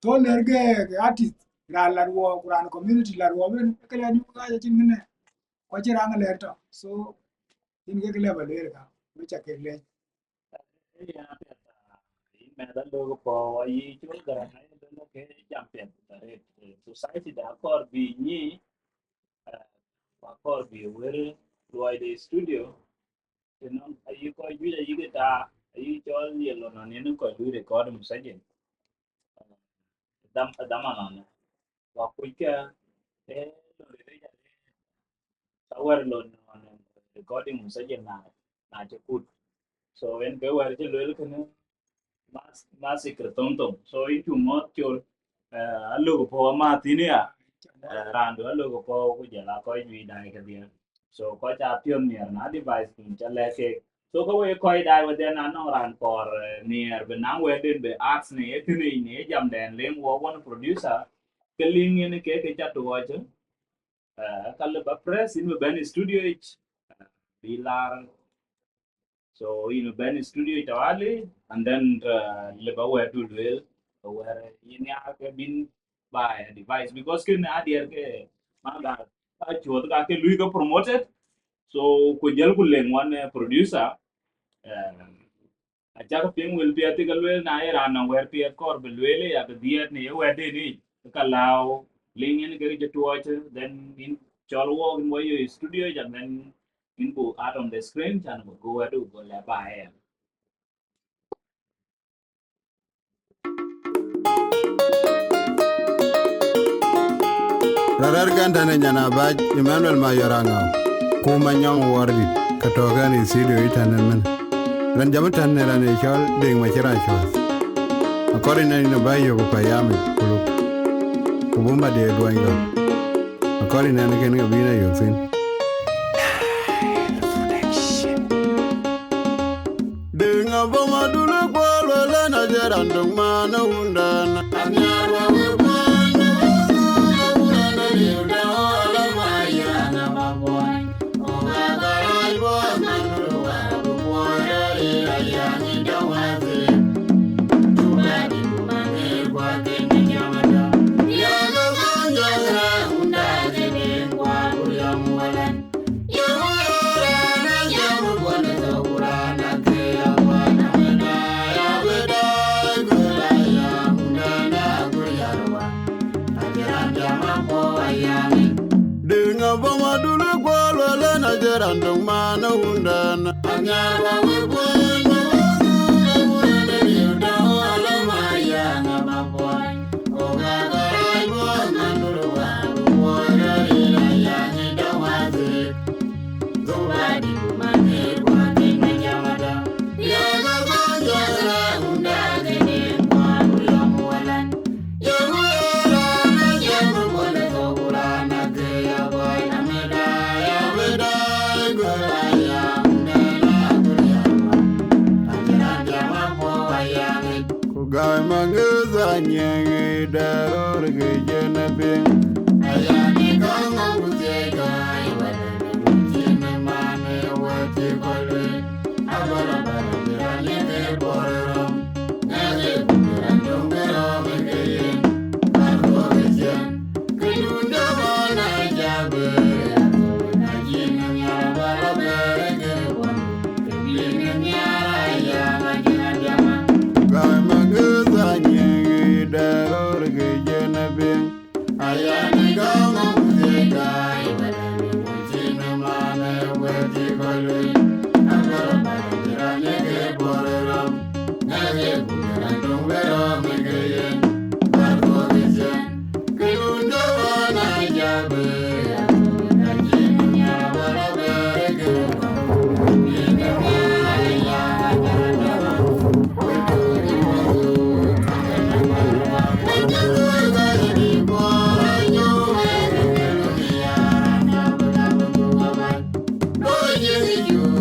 to ler ge artist ra la wo kuran community la wo ben ke le ni ga chin ne ko chi rang le to so in ge le ba le ka we chak ke le ya me da lo po ai chu da hai da ke jam pe da re society da kor bi ni kor bi wer lo ai de studio no ai ko ju da yi ta ai cho li lo no ne ko lu record mu sa je dam ana wa ku ke lo re ya power lo no recording mu sa je na je kut so en ke wer je lo ke no mas ikretonto so itu mot chol allo ko po ma tinia rando allo ko po ku jala ko ju dai ka dia so ko cha pion nier na device kun cha le ke so ko we ko dai wa den an ran por nier be na we den be arts ne etini ne jam den leng wo one producer ke ling ne ke cha to wa che kal ba press in ben studio ich bilar so in ben studio tawali and then leba where to dwell where in ya ke bin by a device because kin adia ke manga a chot ka ke lui ko promoted so ko jel ku len one producer a cha ko ping will be ati galwel na era na where pe kor belwele ya be diet ne we de ni ka lao ling in ke je to watch then in cholwo in way studio and then in go out on the screen and go where to go la by Rarar ganda ne nyana baj Emmanuel Mayoranga kuma nyong wardi katoga ni studio itanen men ran jamatan ne ran e chol ding ma chira chol akori na ni bayo ko payame kulu kubumba de duango akori na ne ken gabina yosin ding aboma dulu kwalo le na jerandong mana undana anyarwa we Randong mana undana anyarwa we bueno undana yuda ala maya ngama boy ogaga ibo manurwa wora ila ya ni dawaze zobadi kumane kwa tinga jamada ya ganga undana ni kwa uyamulan yamura na yamu bole zobulana ke ya boy nameda ya weda Gai mangeza nyenge daror ge jena bing ayani kanga kuzeka iwadane kujine mane wati kole abala bala birane ke borero nege kumiran dongero mengeye karko gejen kidunda wana jabe najine nyabala berege wanu kibine nyara ya majina jama Gai mangeza nyenge daror ge jena bing ayani kanga kuzeka iwadane kujine mane wati kole abala bala birane ke borero nege kumiran dongero mengeye karko gejen kidunda wana jabe najine nyabala berege wanu kibine nyara ya majina jama you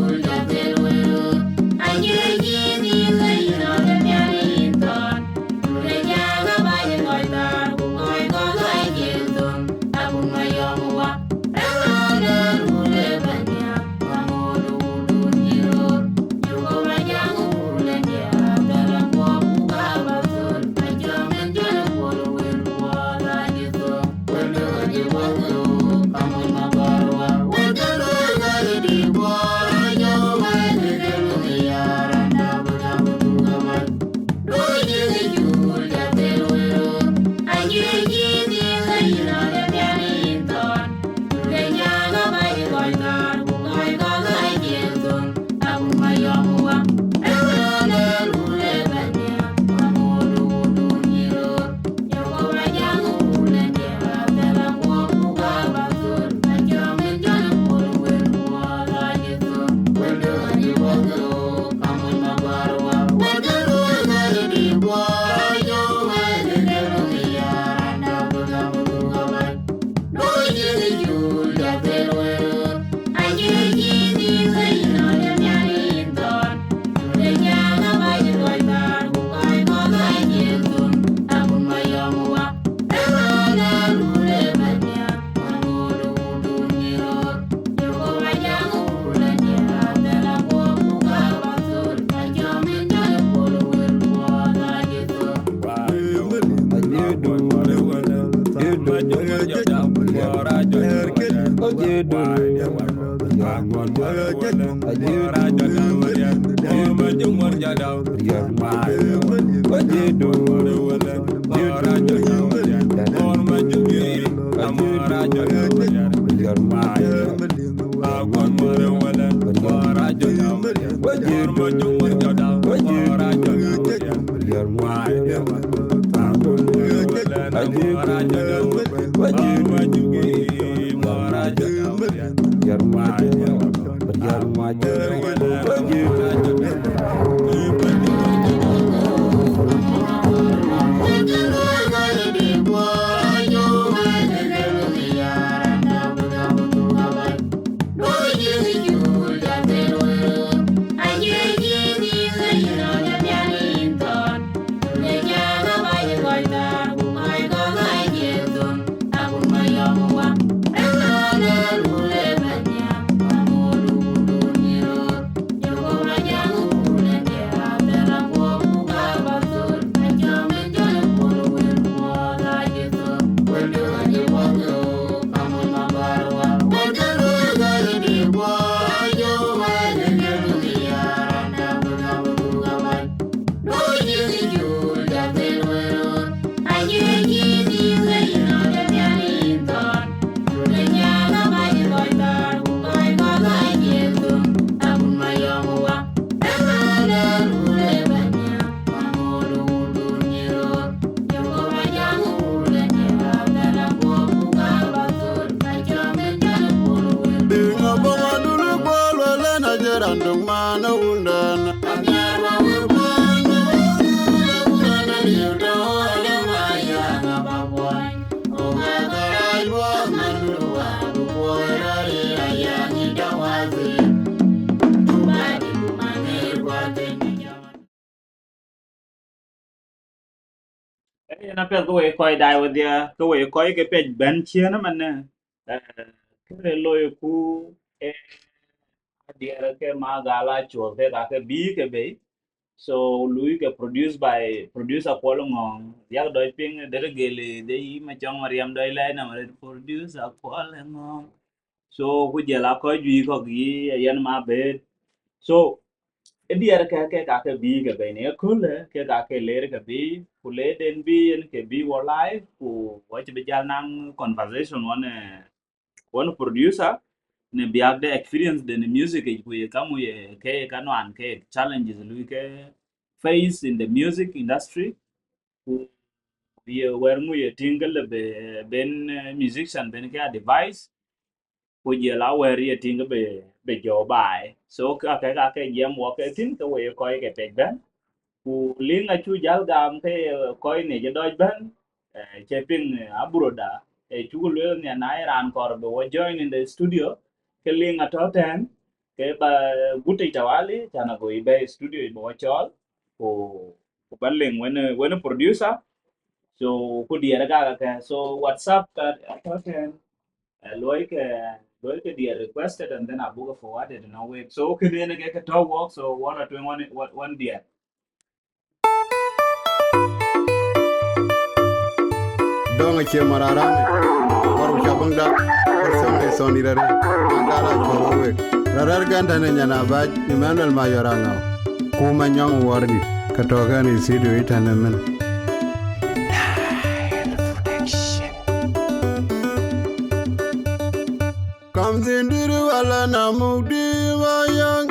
na pe ko e koi dai wa dia ko e koi ke pe ben chia na man ke lo ku e dia ke ma gala cho ke ka ke bi ke be so lui ke producer ko lo ngong ya doi ping de gele de yi ma chong mariam doi lai na ma producer ko lo ngong so ku je la ko ju ko gi yan ma be so diar ke bi ke be ne kule ke le ke bi ku le den bi en ke bi wo live ku wa che be jal nang conversation one producer ne biag de experience de ne music ku ye kamu ye ke kanwan ke challenges lu ke face in the music industry ku ye wer mu ye tingle be ben musician ben ke device ku je la wer ye tingle be jo bai so ka ke yem wo ke tin ke we ko ke te ben ku linga chu jal gam ke ko ne je doj ben che pin abroda chu lu ne na ran kor be wo join in the studio ke linga to ten ke ba guti tawali chana go ibe studio bo chol ku ku balling when producer so ku diera ka so whatsapp ka to ten loy ke dia requested and then abuga forwarded no way so ke ne ke to work so one or two one dia donga che mararame waru chabanga persone sonirare magala chorowe rarar ganda ne nyana baj Emmanuel Mayoranga kuma nyong wardi katoga ni studio itanemen kamzindiri wala namudi wayang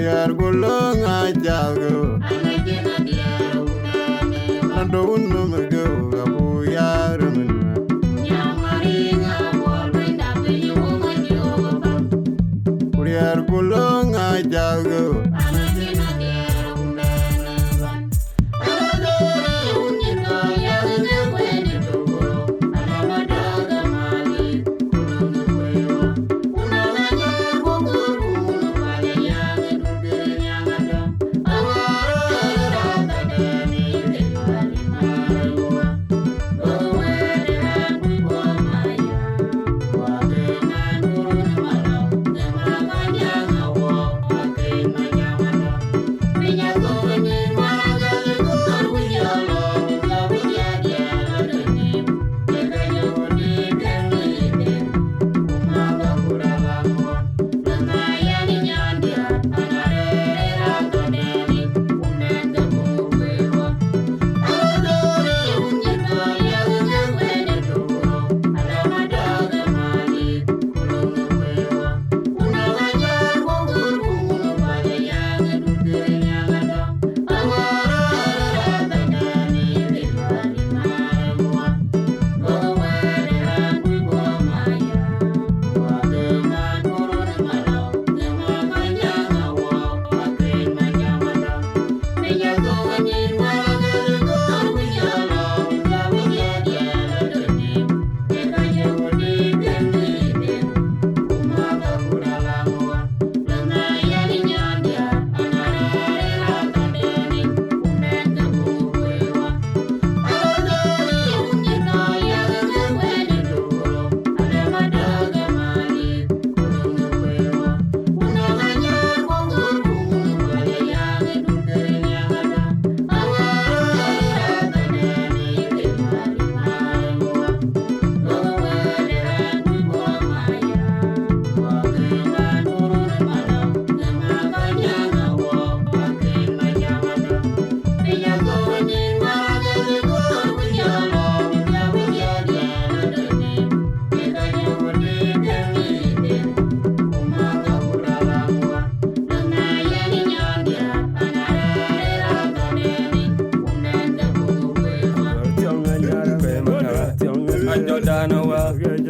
Kuriar gulunga jago Nando unum go gabu yarun Kuriar gulunga jago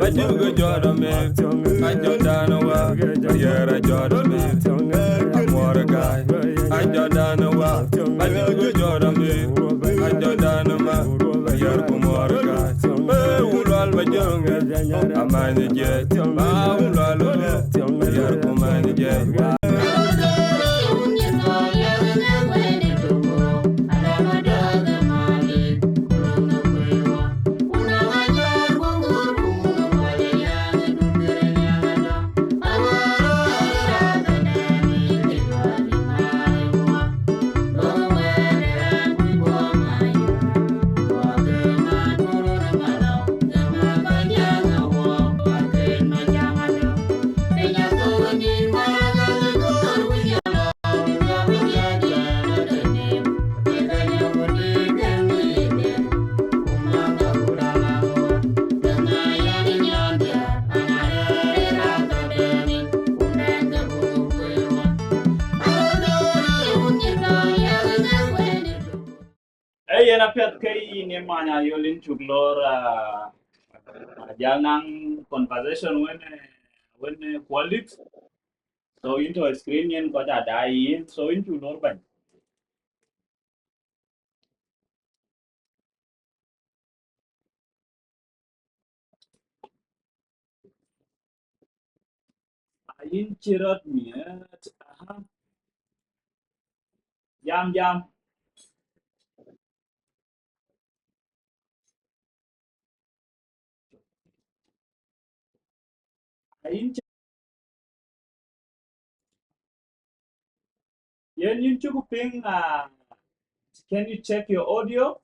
Bajuga Jordan man, I Jordan wa, Yara Jordan man, Amora guy, I Jordan wa, Bajuga Jordan man, I Jordan ma, Yara Kumora guy, Ulal Bajunga, a man jet, Ulal, Yara Kuman jet. Yana pet kai ne manya yolin chuglor jalnang conversation when quality so into a screen yen ko da dai so into lor ban ayin chirot mi jam ayin yen yin chuku ping can you check your audio?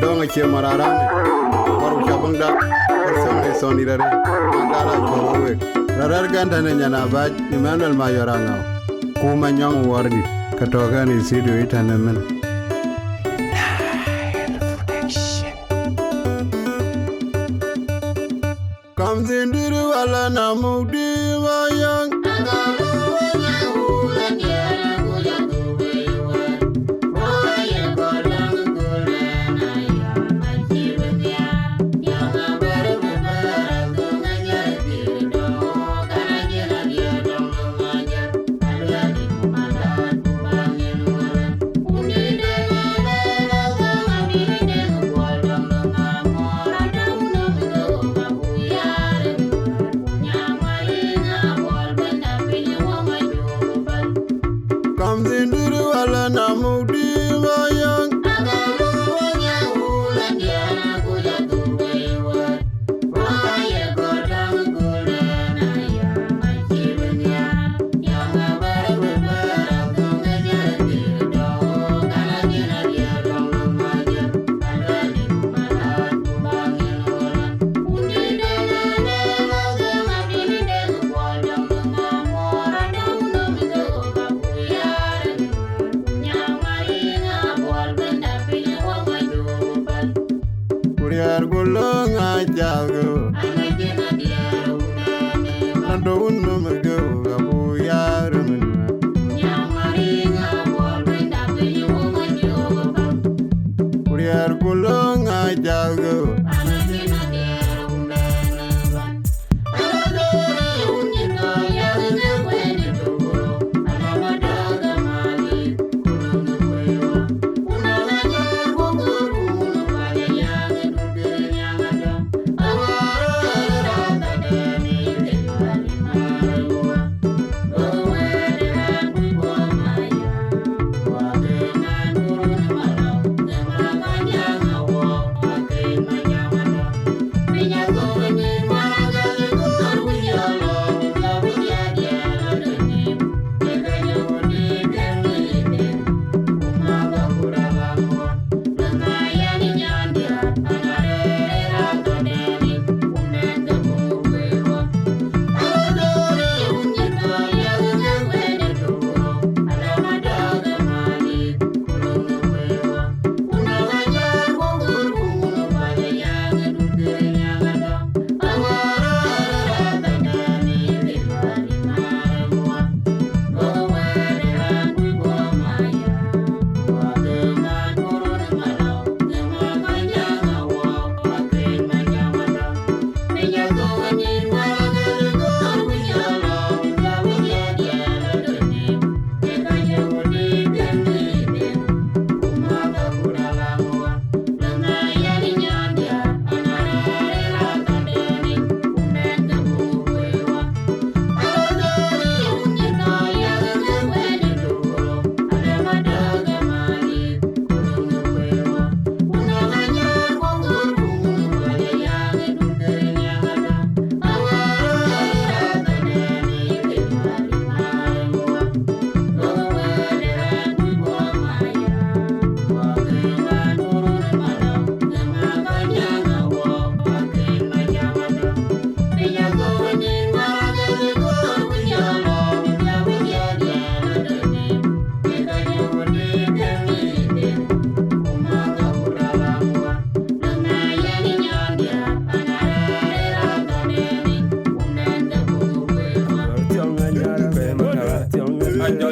Donga che mararane Waru shabunda Warsone sonirare Magala korowe Rarar ganda ne nyana baj Emmanuel Mayoranga Kuma nyong wardi katoka ni studio itanemen. Kamzindiri wala na mudi wayang. Kamzindiri wala na mudi wayang. Kuriar gulung ajago. Nando unum go abuyar menna. Kuriar gulung ajago.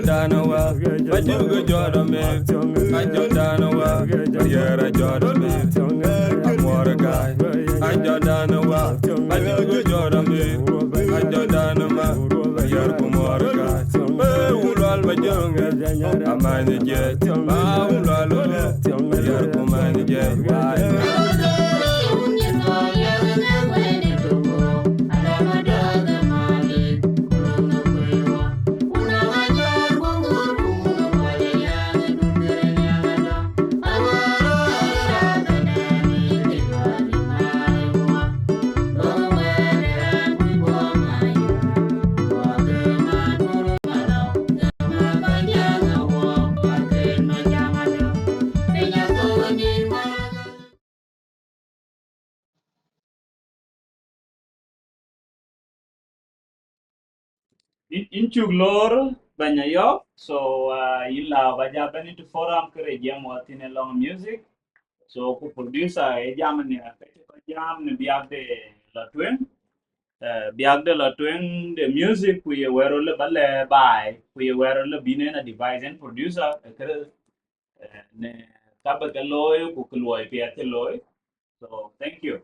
Danawa, I do good Jordan man. I do Danawa, yeah, Jordan man. I'm what a guy. I do Danawa, I do good Jordan man. I do Danawa, you're more a guy. Who all my young, I'm mind jet. You're mind jet. In chuk lor banya yo so ila baja bani to forum kare jam watin long music so ku producer e jam ni ko jam ni biagde la twen biagde la twen the music ku ye wero le balle bai ku ye wero le bine na device and producer kare ne kaba ka loy ku ku loy pia te loy so thank you.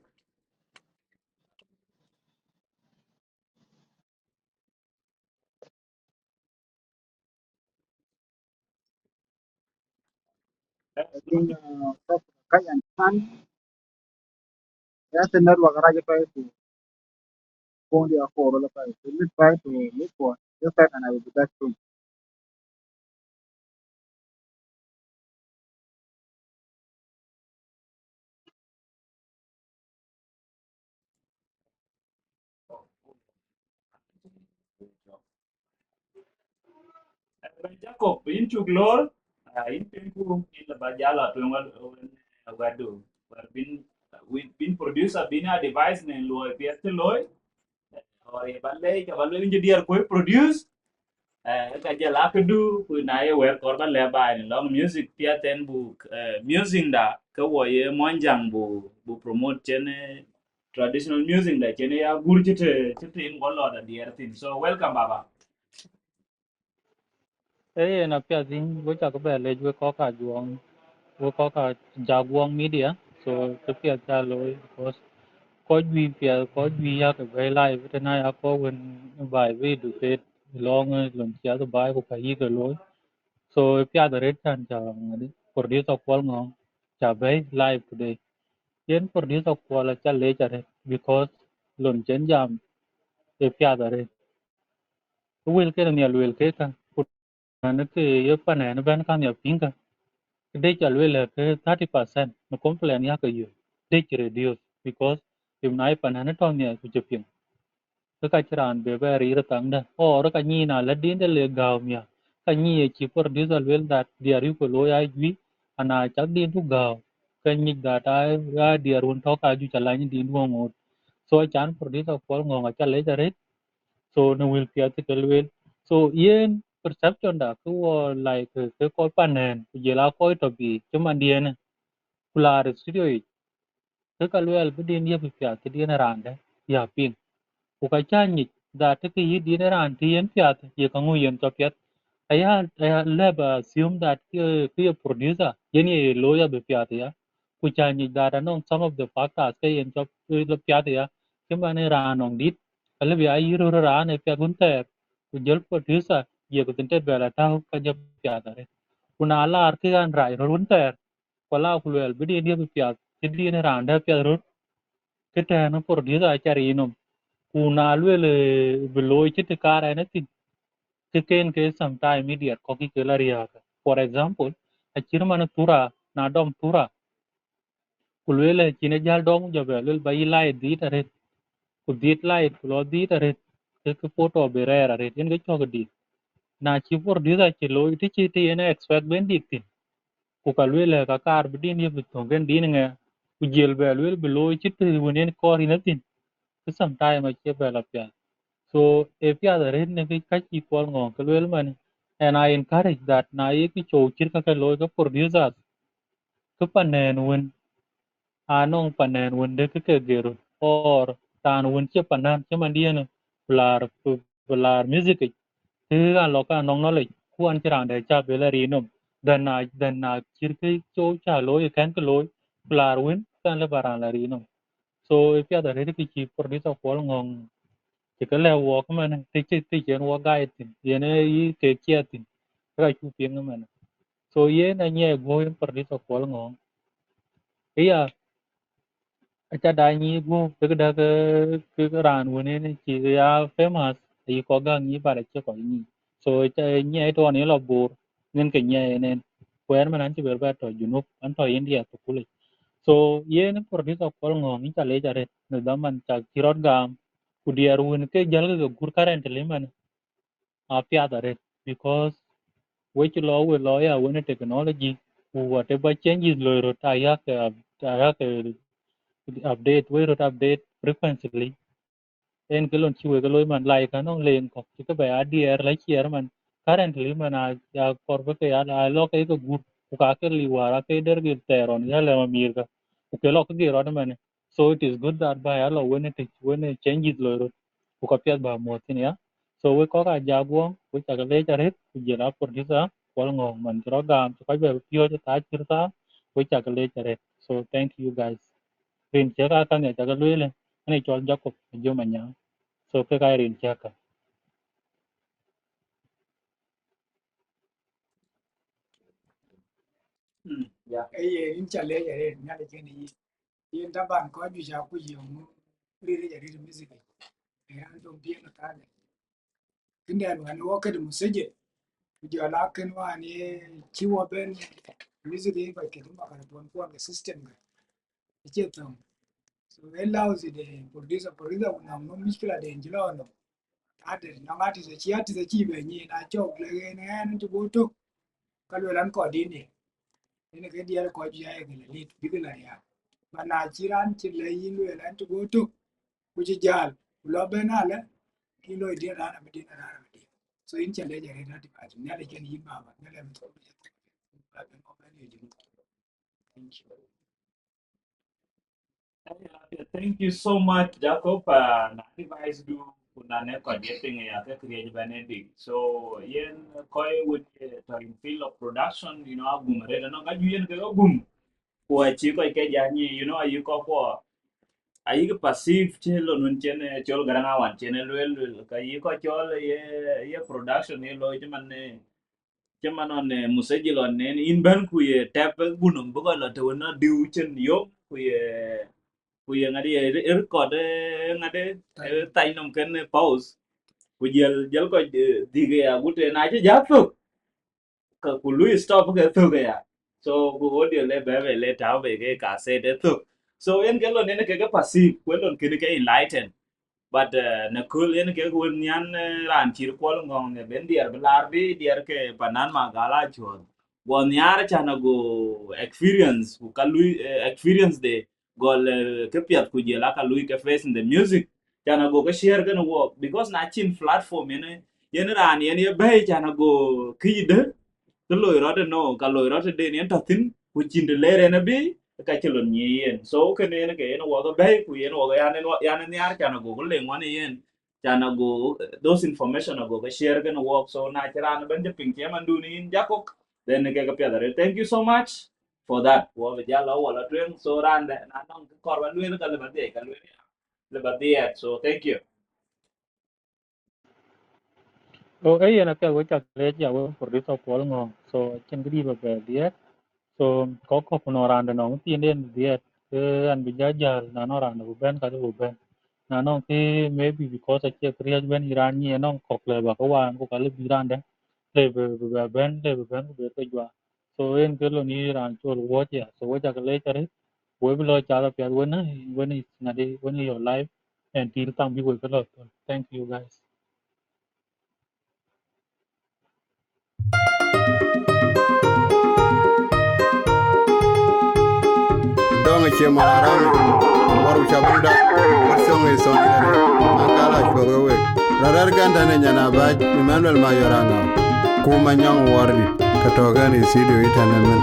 Lakin kayan kan ya tenar wa garaje pa to kondi aforo la pa to let try to look for just that and I will be back soon. Ben Jacob in chuglor in pinku in la bajala to wadu bin we bin producer bin a device ne loy piete loy or e balle ka balle in dia ko produce ka jala ka du ku na ye wer kor balle ba ni long music piete bu music da ka wo ye monjang bu promote chene traditional music da chene ya gurjite chite in gollo da dia tin so welcome baba. Na pia zin wo cha ko be le wo ko ka juang wo ko ka jaguang media so to pia cha lo ko vi pia ko vi ya ke ve lai ve na ya ko wen bai vi du ke long lon chia to bai ko ka yi ke lo so pia da red chan cha ngadi producer ko ngong cha ve live today yen producer ko la cha le cha re because lon chen jam pia da re will ke ni al will ke ka na ke ye pa na ban ka ni pin they shall will 30% no complain ya kayo they reduce because if nai panana to ne ku chepin ka chiran be be ri tang da or ka ni na la din de le gaw mya ka ni chi producer will that they are ko lo ya gi ana chak din tu gaw ka ni da ta ya dia run to ka ju chala ni din mo mo so chan producer ko ngo nga chale chare so no will pia ti kel will so yen perception da ko like ke ko panen je la ko to bi chuma dien kular studio yi ke ka luel bi din ye bi pya ti din ran de ya ping ku ka cha ni da te ki yi din ran ti yen pya ye ka ngu yen to pya aya leba assume that ki producer yen ye lo ya bi pya ya ku cha ni da no some of the factors ke yen to lo pya ya ke ma ne ran ong dit ale bi ai ro ran e pya gun ter ku jel producer ye ku tin te bela ta ka je pya da re ku na la ar ki gan rai ro gun ter kwala ku luel bi din ye bi pya ti din ran da pya ro ke ta no producer a chari no ku na luel bi lo chi te kara ne tin ke ken ke sometime immediate ko ki ke la ria for example a chirman tura na dom tura ku luel chine jal dom jo be luel bai lai di tare ku dit lai ku lo di tare ke photo be rera re yen ke chok di na chi producer chi lo ti chi ti ene expect ben dik tin ku ka luel ka kar bi din ye bi to gen din nge ku jel be luel bi lo chi ti wonen kor ina tin ke sometime a che be la pya so if you are reading the catch equal ngong kalwel man and I encourage that na ye ki chow chir ka loy ka producers ka panen wen anong panen wen de ka gero or tan wen che panan che man dien blar music ti ga lo ka nong knowledge kuan chiran de cha be la ri nom dan na chir ki chow cha loy kan ka loy blar wen kan le baran la ri nom so if you are ready ki producer ko ngong chỉ có leo walk mà này thì chuyện walk guide thì ye ne yi ke kia thì ra chu pieng mà này so ye na nye go in per dis of wal ngong iya acha da ni go te da ke ran wone ne chi ya famous yi ko ga ni ba che ko ni so cha nye to ne lo bur nên cái nye nên quen mà anh chỉ biết ba to junub anh to india to kule so ye ne per dis of wal ngong ni cha le cha re ne da man cha kirot gam kudiar won ke jal ga gur current le man apia da re because which law will lawyer when technology whatever changes lo ta ya ke update we rot update frequently en ke lon chiwe ke lo man like no len ko ke ba adier la chier man currently mana ya korbe ke ya la lo ke good ku ka ke liwara ke der ge teron ya le mamir ka ku ke lo ke ge ro man so it is good that by alo when it changes lo ku ka pet ba mo tin ya so we ko ka jago ku ta le chare ku je la por disa ko ngo man ro gam ka be pio ta chirta ku ta le chare so thank you guys rin che ka ne ta le le ne chol jacob jo manya so ke ka rin che ka Yeah. ai in chale jare na le ni yin taban ko ju ja ku yi mu ri jare music ya do bi na ta ne kinda an wo ka mu seje ju ala kan wa ni ciwo ben music yi ba ke ma ka don ko ga system ga ke tan so allows the producer na mo miskila de njilo no ade na ngati se chi be ni na chok le ne an tu go to ka lo lan ko di ni ene ke dia ko ju ya ke le lit bi la ya mana chiran chi le yin lo lan tu go to ku chi jal lo be na le ki lo di ra na be di na ra be so in chale jare na di ba ne le ken yi ba ba ne le to ba be mo be ni di thank you Thank you so much, Jacob. Na advice do kuna ne kwa getting ya ke create Benedict. So yen koi with in field of production, you know, agum re no ga yen ke agum. Ko chi ko ke ja ni, you know, you ko ko ai cái passive che lo nun chen chol garang awan chen lwel ka yi ko chol ye production ye lo che man on musajil on ne in ban ku ye tap gunum bu ko la to na diu chen yo ku ye ngadi record ngade tay nom ken pause ku jel ko dige ya gute na che ja ka ku lui stop cái thu cái à so ku audio le be le tao về cái cả xe để thu so en cái luôn en cái passive ku luôn cái enlighten but na cool en cái kun nyan ran chir ko ngong ne ben diar belar bi diar ke panan ma gala chon gon yar chana go experience ku ka lui experience de gol ke piat ku je la ka lui ke face in the music chana go cái share cái work because na chin platform en ran en ye be chana go ki de cái lối đó no cái lối đó de ni ta tin ku chin de lere na bi ka chelon ni yen so cái này nó cái nó wa ga bay ku yen wa ga yan ni ar kana go le ngwan yen chana go those information go ga share cái work so na chira na ben de ping che man du ni jakok then cái pya da thank you so much for that wa ba ja la wa la tren so ran da na nong kor wa lu ka le ba de ka lu le ba de so thank you. o ai na pe wo cha le ja wo por disa ko ngo so chen gri ba be dia so có no ran da no ti den dia ke an bi ja ja na no ran bu ben ka bu ben na no ki maybe because I kriya ben iran ni no ko le ba ko wa ko ka le bi ran de le be ben be ko jwa so en ke lo ni ran chol wo ya so wo cha le cha re wo bi lo cha la pe wo na na de when your life and ti tam bi wo ko lo thank you guys dong che maram waru chabunda song e son ire angala choro we rarar ganda ne nyana ba Emmanuel Mayoranga kuma nyang wardi katoga ni studio itanemen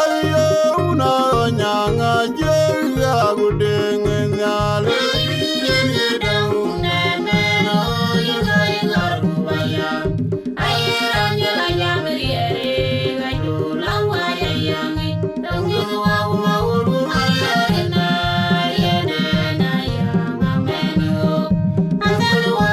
ayo una nyanga je ya gudenge nyale I'm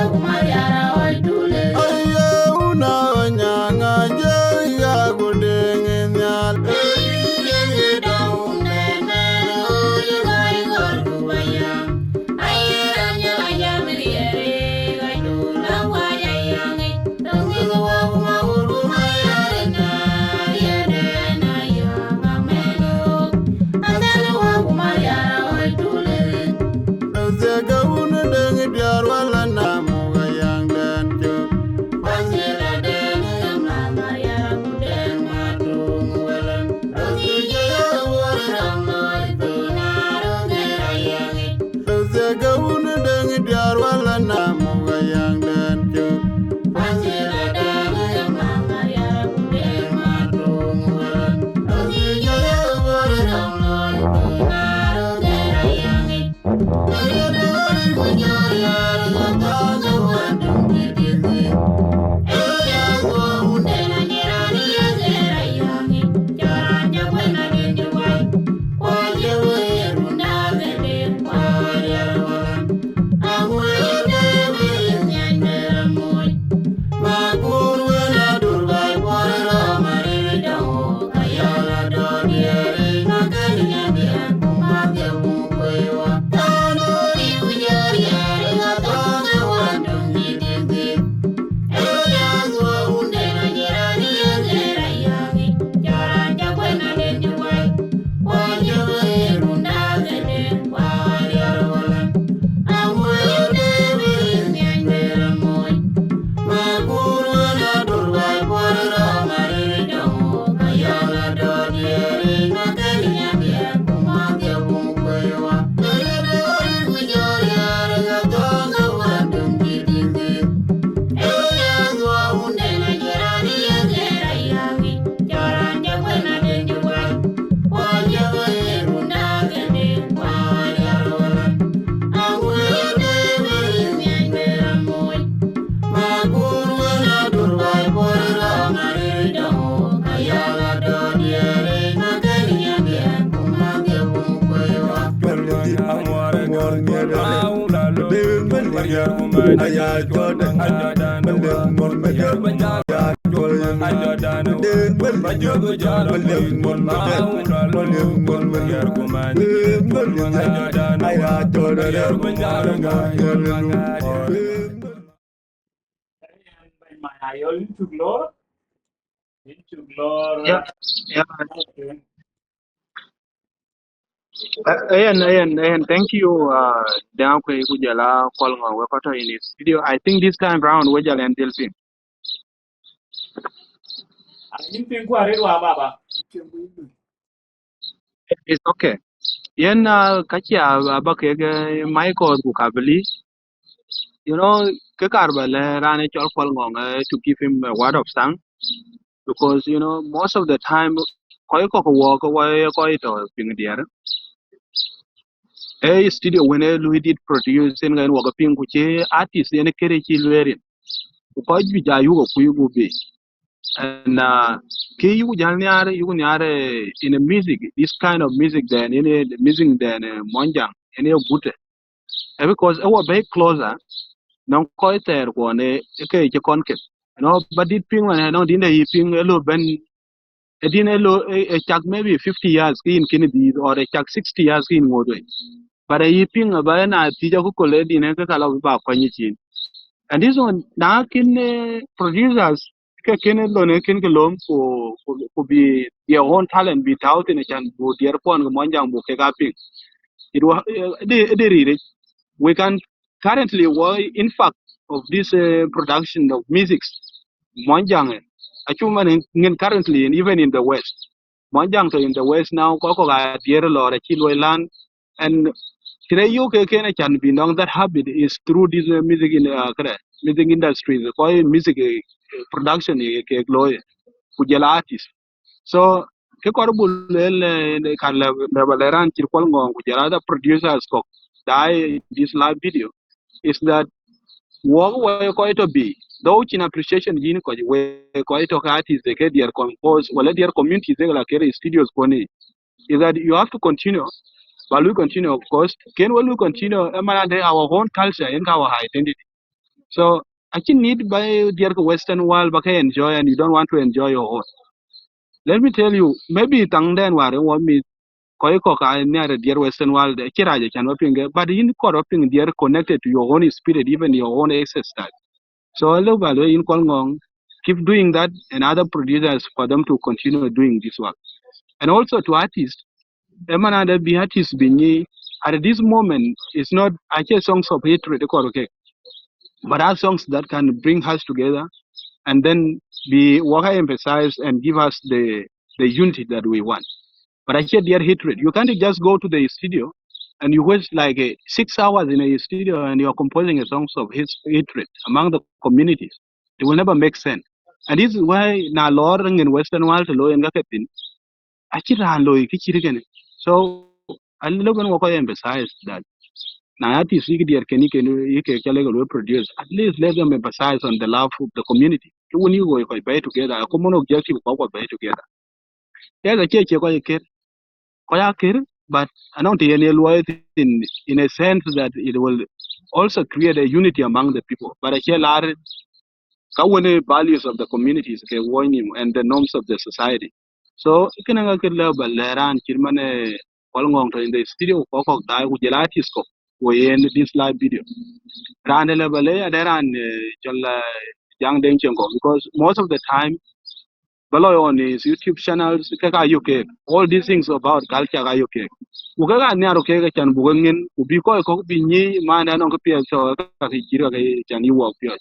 Maria Woman, Aya Jordan, Jordan, Maria Banya, Jordan, Majogo Jordan, Maria Woman, Aya Jordan, my ayol into glory. Into glory. Yeah, yeah. And thank you, Danko Kujala, Kolma, Wakato in his video. I think this time round, Wajal and Delphi. I didn't think what it was, Baba. It's okay. Yen Kacha Abake Michael Bukabili, you know, Kakarbal ran a chol to give him a word of song because, you know, most of the time, Koyako walk away, Koito, being there. A studio when we did produce and work a ping which artist in a carriage children. Because we are you go be. And key you in a music, this kind of music than any music than Monjang, any good. Because our very closer, non quite there one a concept. You know, but did ping when I know didn't he ping a little ben a dinner a chuck maybe 50 years in Kennedy or a chuck 60 years in Modway. But a ping a banana Tijaku lady in a Kalaba Panyichin. And this one now can producers can alone for be their own talent be out in a chance to dear pon Monjang Bukegaping. It was we can currently in fact of this production of music Monjang achuman currently and even in the West. Monjang in the West now Koko dear Lord land and today you can be known that habit is through this music in music industry, the music production glory kujala artist. So ke korbu le kala baleran chirpal ngong kujala the producers ko die this live video is that wo ko to be though in appreciation yin ko we ko to artists they get their compose wala their communities they la kere studios koni is that you have to continue. But we continue, of course. Can we continue? Our own culture and our identity. So I can need by the Western world, but I enjoy and you don't want to enjoy your own. Let me tell you, maybe Tangden were want me Koiko near the dear Western world, Kiraja can open, but in corrupting dear connected to your own spirit, even your own ancestors. So I love in Kolngong, keep doing that and other producers for them to continue doing this work. And also to artists. Emanada be artists binyi at this moment it's not actually songs of hatred okay, but are songs that can bring us together and then be what I emphasize and give us the unity that we want. But actually their hatred. You can't just go to the studio and you waste like 6 hours in a studio and you're composing a songs of hatred among the communities. It will never make sense. And this is why na Lord in Western world law and so I love when I emphasize that now artists can produce at least let them emphasize on the love of the community. When you go buy together, a common objective of buy together. There's a but I don't think any in a sense that it will also create a unity among the people. But I share values of the communities and the norms of the society. So you can get level leran kirmane kolngong to in the studio kokok dai kujelati sko we in this live video. Ran level adaran jolla young denchengo because most of the time below on his YouTube channels kaka UK all these things about culture ga UK. Ukaga nyaro kega chan bugengin ubi ko binyi mana no pia so ka kira ga chan you work pia.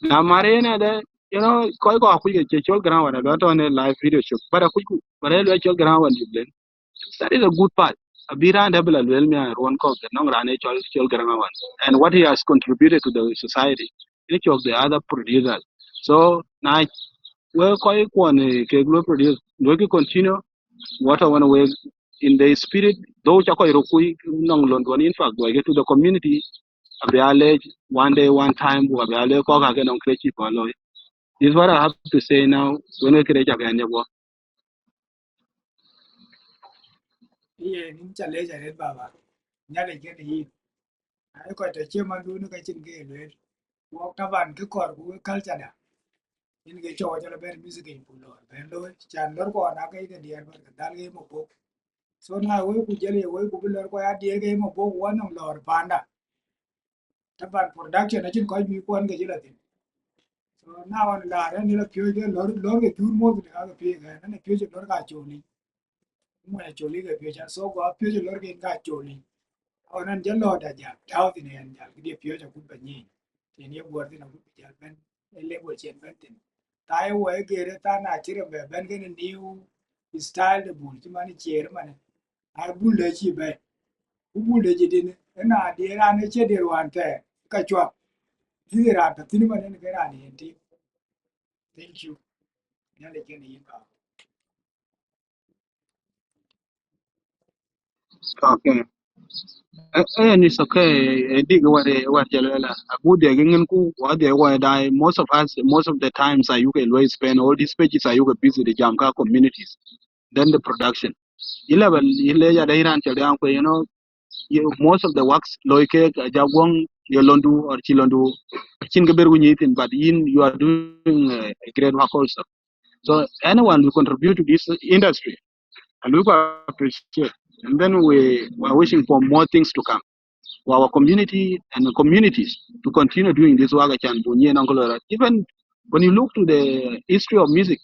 Now, Marina, you know, koi ko aku ke chol ground wana lot on a live video show. But I chol ground one you blend. That is a good part. Abira and Abel well me one call the non rane chol ground one. And what he has contributed to the society, each of the other producers. So now well koi one ke global produce. We continue what I want to way in the spirit, though chako irokui nong London in fact, we get to the community. Abiale one day, one time, Abiale Koga again on Krechi Polo. This is what I have to say now. When we create again, Yeah, in challenge Baba. Never get it. ai ko ta che man du ka chin ge le wo ta ban ke kor ku culture da in ge cho cho la ben music in pulo ben lo chan lor ko na ke dier ba dal ge mo po so na wo ku je le wo ku lor ko ya dier ge mo po wo no lor panda ta ban production na chin ko bi ko an ge jila tin so na wan la re ni la pyo ge lor ge tur mo bi ga pye ga na pyo je lor ga cho ni mo ya cho li ge pyo cha so ko pyo je lor ge ga cho ni onan jallo da ja taw tin en ja ki pyo ja ku ba ni ti ni bo tin ku ja ben le bo chen ben tin tai wo e ge re ta na chi re be ben ge ni new style de bu ti mani cher mane ar bu le chi be bu le ji din na de ra ne che de wan te ka chwa ti ra ta tin mane ne ge ra ni ti thank you ya le ge ni ba Okay. It's okay. Dig what Jalala. A good again ku what they were die. Most of us, most of the times, are you can always spend all these pages are you can visit the Jamka communities. Then the production. 11, you know, most of the works, loike, jagwang, yolondu or chilondu, chingaberu nyitin, but you are doing a great work also. So anyone who contribute to this industry, and we appreciate. And then we are wishing for more things to come for our community and the communities to continue doing this work. Even when you look to the history of music,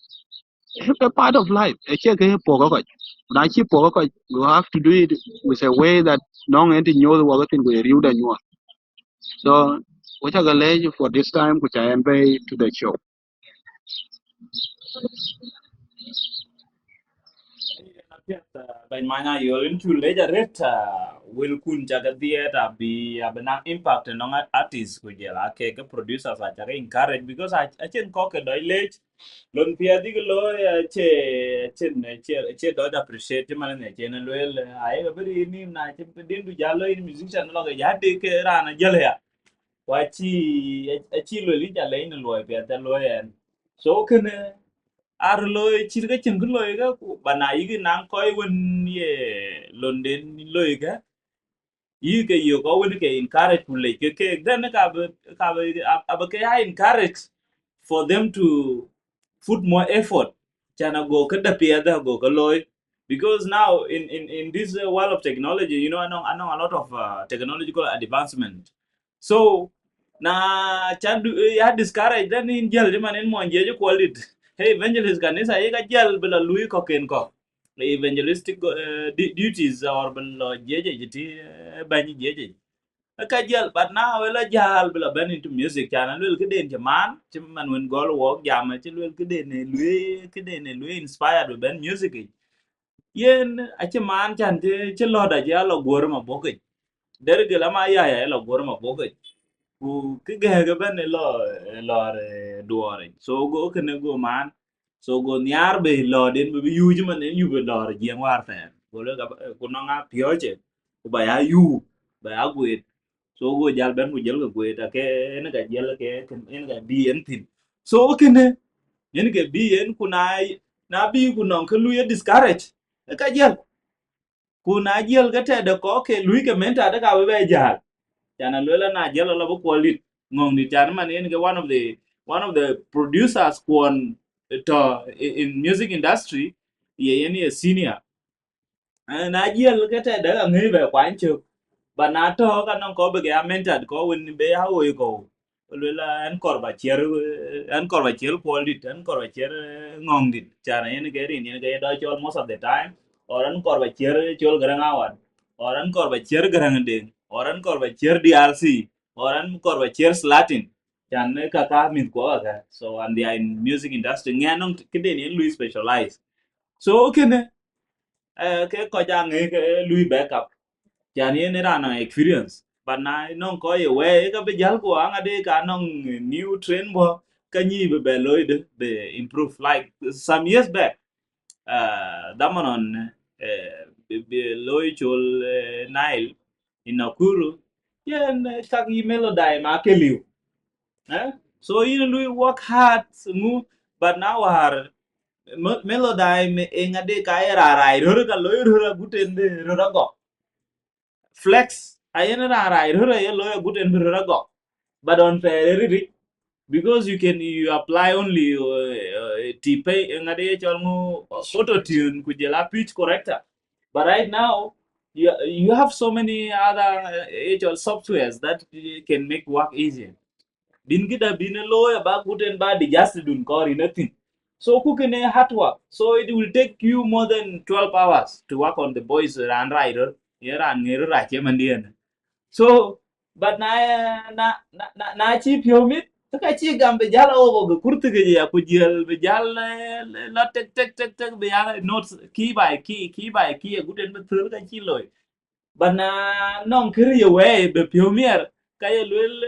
it's a part of life. When I keep you have to do it with a way that non enti nyo work in we read and you. So what I galege for this time which I am to the show. Bany manya yorin tu leja reta will kun jaga theater be abena impact no artist ku jela ke producers a jaga encourage because I chen ko ke doi lech lon pia dig lo che do appreciate man ne chen lo ai ga beri ni na che din du jalo in musician lo ga ya de ke rana jele ya wachi achi lo li jale in lo pia ta lo en so kene ar loy chirga ching loy ga bana yigi nan koy won ye londen loy ga yi ke yo ko won ke encourage to like ke then ka ba ke I encourage for them to put more effort chana go ka da pia da go ka loy because now in this world of technology you know I know a lot of technological advancement so na chandu ya discourage then in gel man in mo je quality hey evangelist kanisa ye ka gel bela lui ko ken ko evangelistic duties or bela jeje jiti bani jeje ka jal but now wela jal bila ben into music chana lul ke den jaman chim man wen gol wo jam chi lul ke den ne lui inspired with ben music yen a chi man chan chi lo da ja lo gor ma boke der ge la ma ya lo gor ma boke ku ke ge ben duore so go ke ne go man so go nyar be lo den be yu ji man yu be lo je war fe go le ga ku no nga pioche ku ba ya yu ba ya so go jal ben go jel go ta ke en ga jel ke en ga bi en tin so ke ne en ke bi en ku na bi ku non ke lu ye discourage ka jel ku na jel ga te de ko ke lu ke menta de ka be jal chana lu la na jel la bo ko lit ngong ni chan man en ke one of the producers kwon to in music industry ye en ye senior na jel ga te de ga ngi be kwan chu but na to ka non ko be ga mentor ko win be ha wo ko la en kor ba chier ko dit en kor ba chier ngong dit chana en ke rin en ke do chol most of the time or en kor ba chier chol garang awan or en kor ba chier garang ding or en kor ba chier drc or en kor ba chier slatin chan ne ka min ko ga so and they are in music industry nganong kide ni lui specialize so kene ke ko ja nge ke lui backup yani ne rana experience but na non ko ye we ka be jal ko anga de ka non new trend bo ka ni be loid be improve like some years back damanon be loy chol nile in Nakuru yen ka gi melody ma ke liu so you know we work hard mu but now har melody me enga de ka era rai ro ka loy ro guten de ro go flex ayena ra rai rura ye lo good and rura go but on fair because you apply only TP ngade chalmu auto tune kujela pitch corrector but right now you have so many other softwares that can make work easier bin gida bin low about good and bad just dun core nothing so cooking a hard work so it will take you more than 12 hours to work on the voice and rider here and near right so but na chi pyomit to ka chi gam be jala o go kurtu ge ya ku jel be jala la tek be ya notes key by key guten be thur ka chi loy bana non kri we be pyomier ka ye lul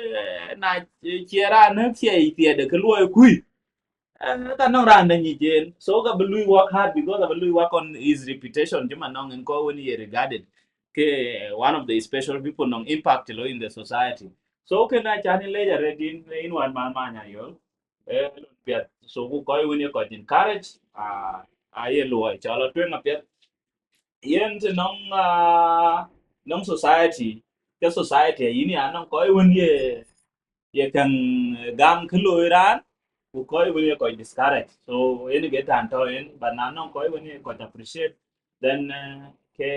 na chiera na che tie de ko loy kui ka nong ran na ni jen so ka blue work hard because ka blue work on his reputation juma nong en ko when he regarded ke one of the special people nong impact lo in the society so ke na chani le ja redin in one man man ya yo pet so ku ko when you got encourage a ye lo cha lo twen pet yen te nong nong society cái society ini anong ko when ye kan gam khlo iran ku ko when you got discourage so any get an to in but na nong ko when you got appreciate then ke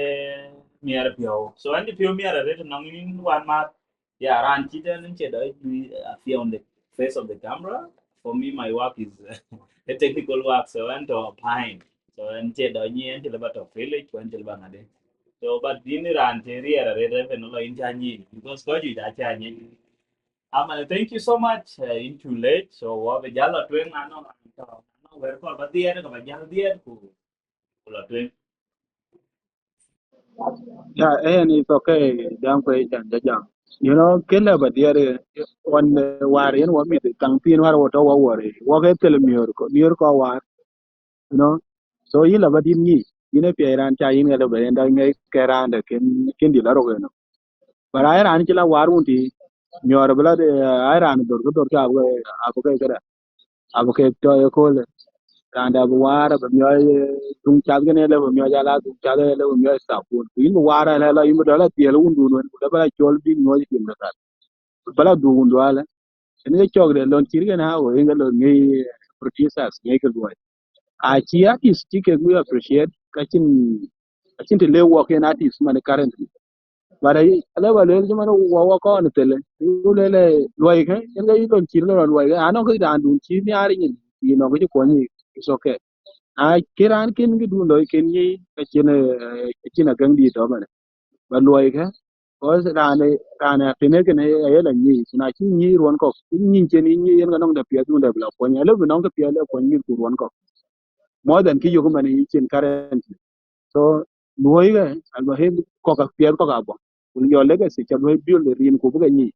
mier pio so and pio mier re nong in one mat yeah ran chi den che do appear on the face of the camera for me my work is a technical work so and to fine so and che do ni en che ba to village ko en che ba ngade so but din ran che ri era re no lo in cha ni because ko ju da cha ni thank you so much in too late so wa be jalo twen ano no ver ko ba dia ko ba jalo dia ku lo twen Yeah, and it's okay. Damn great and the jam. You know, killer but there one warrior one with the campaign war what our worry. Walk a tell miracle war, you know. So you love it in me. You know, Pierre and Chain at the end, I make Karan the Kin di Laro. But I ran Chilla Warunti, your blood, I ran the Dorka, Advocate Toy Cole, and Abu War, but Tung Chagan, Muyala, Tung Chaga, Muya in war and Ella Imudala, the Alun, whatever I told you, noise in the car. Bala do Undwala, and they chok the Lon Chirigan, how England may producers make it work. I chia is chicken we appreciate catching the lay walking artist man currently. But I never learned him walk on the tele. You like, and they don't chill on way. I don't go down to see me, you know, which one is okay. I kiran kin gi du loy ken yi ka china gang di to bane ba loy ka ko rane tene ken e la ni na chi ni ron ko ni chen ni yen ga nong da pia du da bla ko nya le bu nong ka pia le ko ni ku ron ko more than ki yo ko mane chen currently so loy ga al ba he ko ka pia ko ka bo kun yo le ga se cha loy bil le rin ku bu ga ni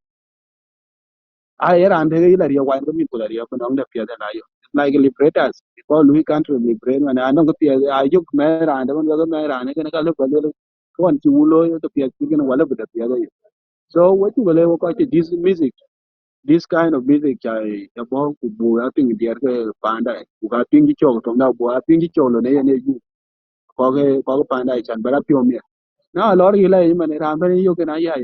a era ande ga ila riya wa ga mi ko la riya ko nong da pia da na yo like liberators because we can't liberate man anong ka pia a yuk me ra ande man ga me ra ne ka le ba le ko an chi ulo yo to pia chi ga wala ba da pia da yo so what you will ko this music this kind of music ya bo ku bu ya ping dier ke panda ku ga ping gi chong tong da bo a ping gi chong lo ne ne yu ko panda chan bara pio mi na lor gi lai man ra ba ni yo ke na ya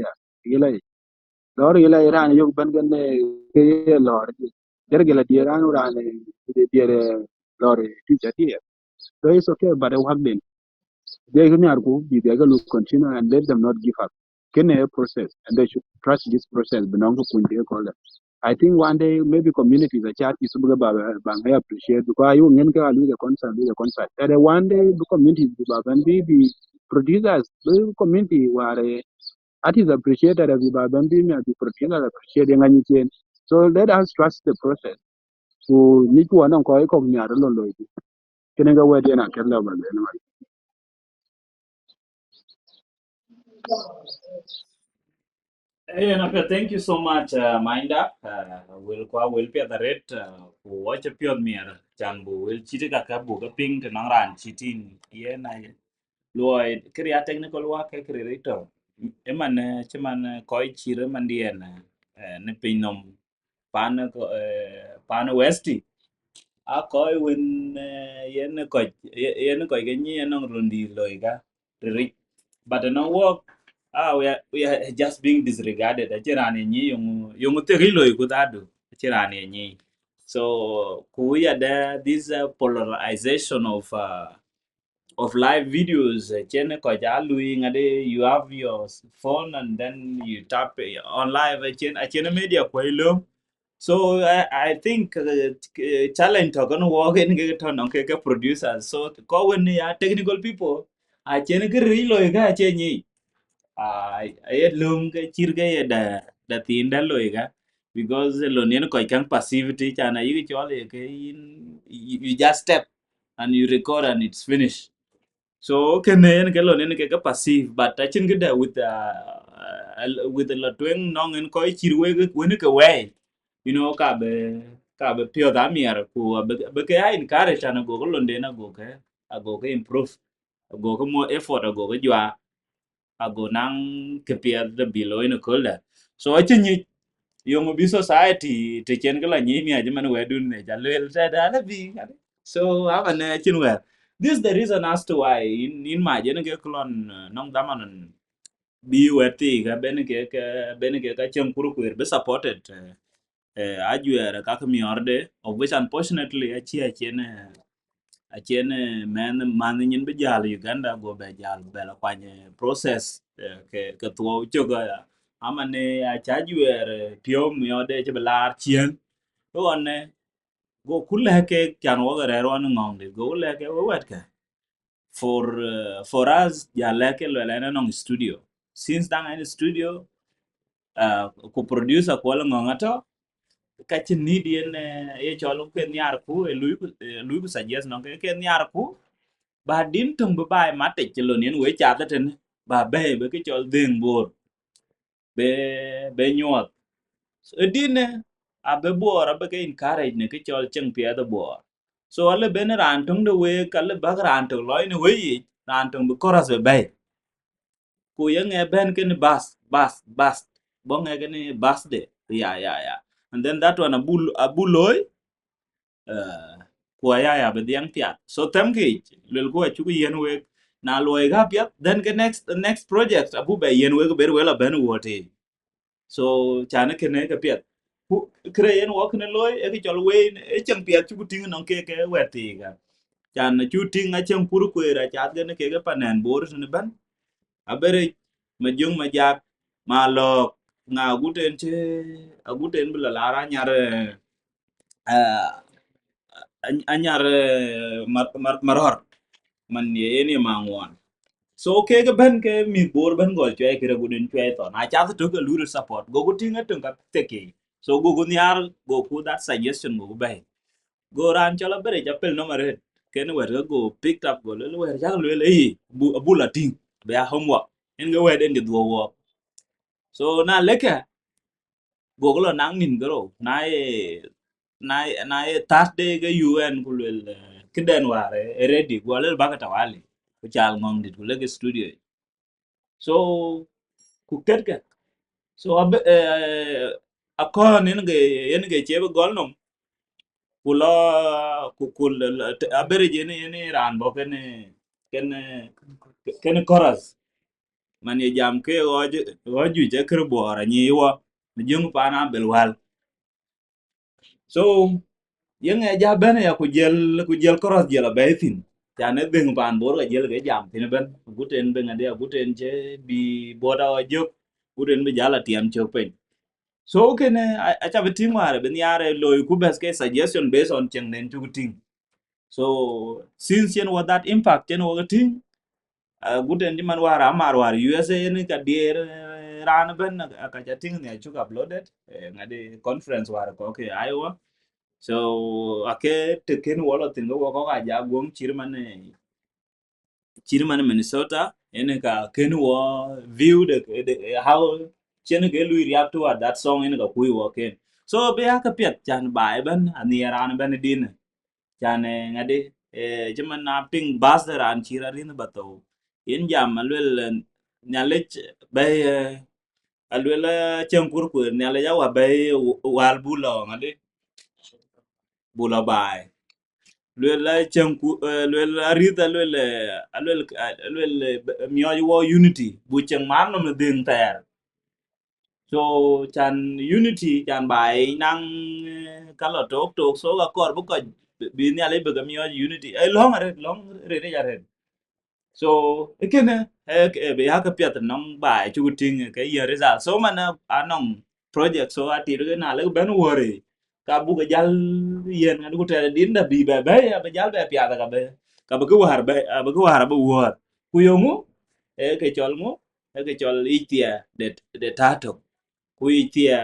lor ila iran yo ban gan ke lor der gela di iran ran di lor tu jati so it's okay but I have been they can argue be they will continue and let them not give up can a process and they should trust this process belong to kunde call I think one day maybe communities a chat is buga ba I appreciate because you ngen ka lu the concert and one day the communities ba ban be producers the community were that is appreciated as Baban Bimi as the Protein appreciating any change. So let us trust the process. So Niku and Uncle Nyar Lolo. Can I go where they are Kerala? Thank you so much, Minda. Will be at the rate who watch a pure mirror. Jambu will cheat a kabu, a pink and ran cheating. Yen I Lloyd, career technical work, a creator. Eman, Chaman, Koi Chiram and Diana, Nepinum, Pana Westi. A koi win yen ko ganyi anong rundi loiga. But no work. we are just being disregarded achirani nyi yung tegilo ikutadu achirani nyi so kuya there this polarization of live videos chene ko jalu ngade you have your phone and then you tap on live chen media ko ilo so I think challenge to gonna work in get on ke producers so ko when ya technical people chen ke rilo ga chenyi ay lum ke chirge da tin da loiga because lo nien ko kan passivity chana you chole ke you just step and you record and it's finished so can en ke lo nien ke ka passive but touching get with the latwing nong en ko chirwe ke wen ke way you know ka be pure da mier ku be ke ai encourage chana go lo ndena go ke improve go ko more effort go ke jwa ago nang kepiat the below in a colder so I think yung bi society te chen kala nyi mi aje man wedun ne jalwel said ala bi so ava ne chin well this is the reason as to why in my jen ke klon nong daman bi weti ga ben ke ka chen kuru kuir be supported ajuer ka mi orde of which unfortunately achen man nyin be jal Uganda go be jal be la kwanye process ke tuo choga amane a chajuer pio mi ode che belar chien to one go kulle ke kan wo gare ron ngong de go le ke wo wet ke for us ya le ke le na no studio since dang in studio ko producer ko la ngong ato ka chin ni dien ye cholo ke nyar ku e lui suggest no ke nyar ku ba din tung ba bai mate chelo nien we cha ta ten ba be cái chol ding bor be nyot edine a be bor a be ke encourage ne cái chol cheng pia da bor so ale ben ran tung de we kale ba ran to loy ne we ran tung be koras be ku ye nge ben ke ni bas bo nge ke ni bas de ya and then that one a buloy kwa ya be diang pia so tem ki lel ko chu yen we na loy ga pia then the next project abu be yen we ber wela ben wote so chana ke ne ka pia ku kre yen wo kne loy e ki chol we e chang pia chu ting non ke weti ga chan chu ting a chang pur ku ra chat ga ne ke ga panen bor ne ban a bere ma jung ma jak ma lo nga guten che aguten bla la ra nyar anyar marhor man ye ni mangwan so ke ga ben ke mi bor ben gol chwe ke gudin chwe to na cha to ke luru support go go tinga tung ka teke so go go nyar go ku that suggestion go be go ran chala bere japel no mare ken wer go picked up go le wer ja le bu la ting be a homework en go wer den de do wo so na leka go lo nang nin gro na e Thursday ga UN kulel kiden ware ready golel baka tawali ko chal ngong dit kuleg studio so ku ketka so akon en ge chebe golnom kula kul abere jene ene ran bo ken koras man ye jam ke oju je kر bora nyiwa jung pana belwal so yang ja ben ya ku jel koras jela bethin jane ding pan bor ga jel ga jam tin ben guten ben ade guten je bi boda o jok guten be jala tiam chopen so kene a cha betin ware ben yare loy ku bes ke suggestion based on cheng den tu ting so since yen what that impact yen wo ting guten di man wara mar war USA ni ka dier ran ben ka cha ting ne chu uploaded ngade conference war ko ke Iowa so ake teken wala tinga wako ka ja gom chirman Minnesota ene ka ken wo view the how chen ke lui react to that song ene ka kui wo ken so be aka pet chan bai ban ani ran ban din chan ngade chiman na ping bas ran chira rin bato in jam alwel nyalech bay alwel chen kur ku nyale ja wa bay wal bulo ngade bulo bai lwel chenku lwel arita lwel miyo wo unity bu cheng man no ding ter so chan unity chan bai nang kala tok so ga kor bu ko bi ni ale be miyo unity long re re so ekene be ha ka piat nong bai chu ting ke ye result so mana anong project so ati re na le ben wore ka bu ga jal yen ngan ku tere din da bi be be jal be piat ka be ku war be wor ku yo mu e ke chol itia de tato ku itia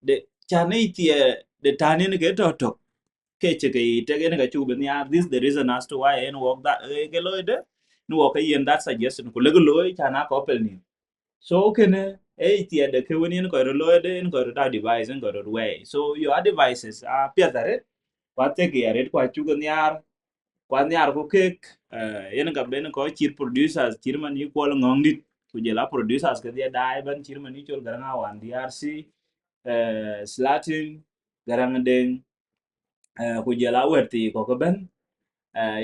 de chane itia de tani ne ke to ke che ke te ge ne ka chu ben ya this the reason as to why en work that ke lo de no work yen that suggestion ku le lo chana ko pel ni so kene tie de ke woni ko lo de en ko ta device en ko way so your devices are piatare kwa te ke red kwa chu ga nyar ko ke yen ga ben ko chir producers chir man yi ko ngong dit ku je la producers ke dia dai ban chir man yi chol garanga wan DRC slatin garang den ku je la werti ko ko ben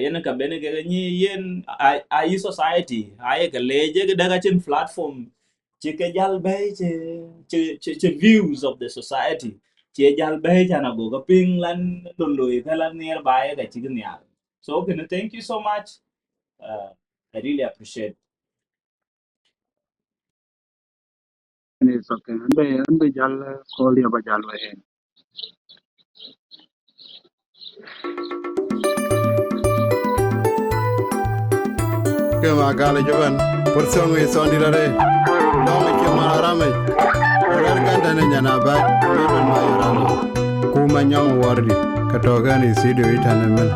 yen ka ben ke ni yen ai society ai ke leje ke daga chin platform che ke jal be che views of the society che jal be chana go ga ping lan lon loy ka lan nearby ga chi nya so can thank you so much I really appreciate And it's okay. And the jal call you about jal way. ke ma gala jaban por so ngi so ndirare do me ke ma rame rar ganda ne nyana ba ni don ma yorano kuma nyang wardi ka to gani sido itane men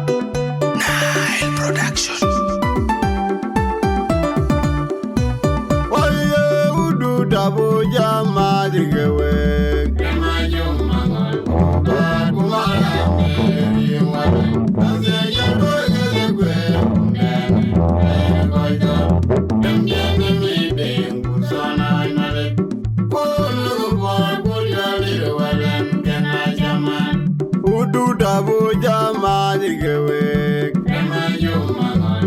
Oye udu tabu jama digewe Kama juma ngal Ba kumara meri wala Ase yado yegwe Mungene Koito Demjene mi dengu Sona inale Kulu boy Kulyali wala Mkena jaman Udu tabu jama digewe Kama juma ngal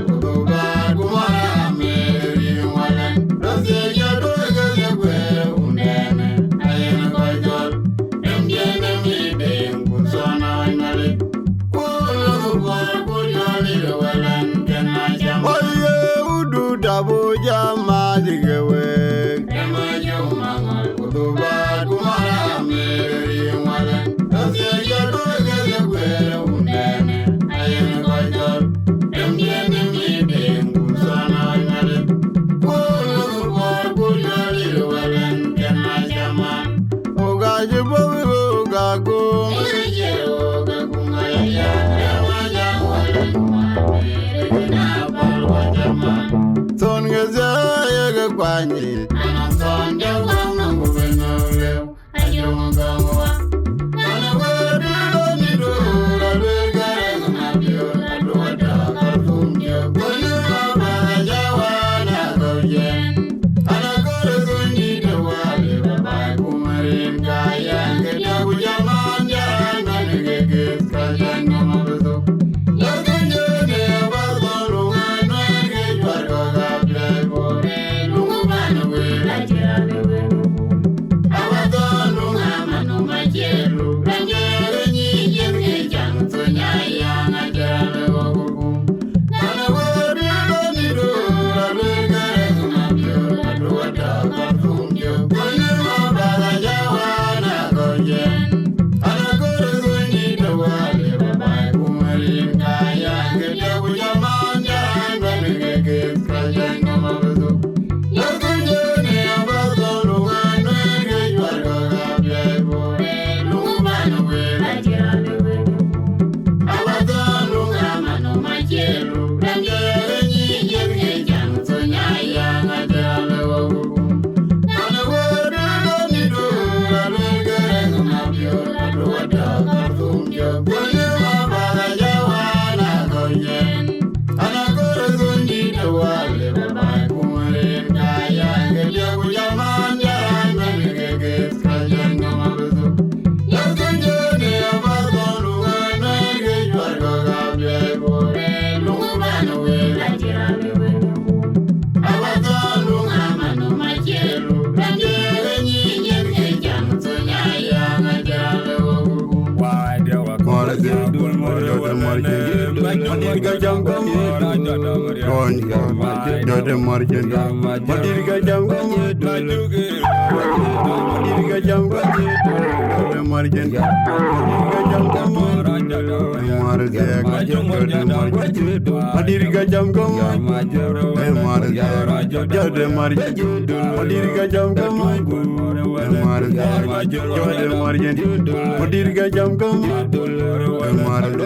Ba kumara meri wala Ase yado yegwe Mungene Koito Demjene mi dengu Sona inale Oye udu tabu jama digewe Kama juma ngal Kutuba kumara meri wala Ase yado yegwe Mungene Koito Demjene mi dengu Sona inale Ogaji bobi ogago Son geze yege kwanyi Son jawa mangu benole Ajonga gangwa Ana wedu lonido Galwe gare ngamabio Aduwada karfumjo Kwenye baba jawa na gojen Ana kore sunyi dewale Babai kumarin kaya Keda kujaman jaran Nani kekis kajan ngamabeso Yakin jene abazon lungan Nani kejwar koga play bore Lungu banu wila jirabe wenu dul mor jode mor jen madir ga jam ga ron jode mor jen madir ga jam ga madir ga jam ga jode mor jen madir ga jam ga mor de ga jode mor madir ga jam ga mor jode mor madir ga jam ga mor jode mor jen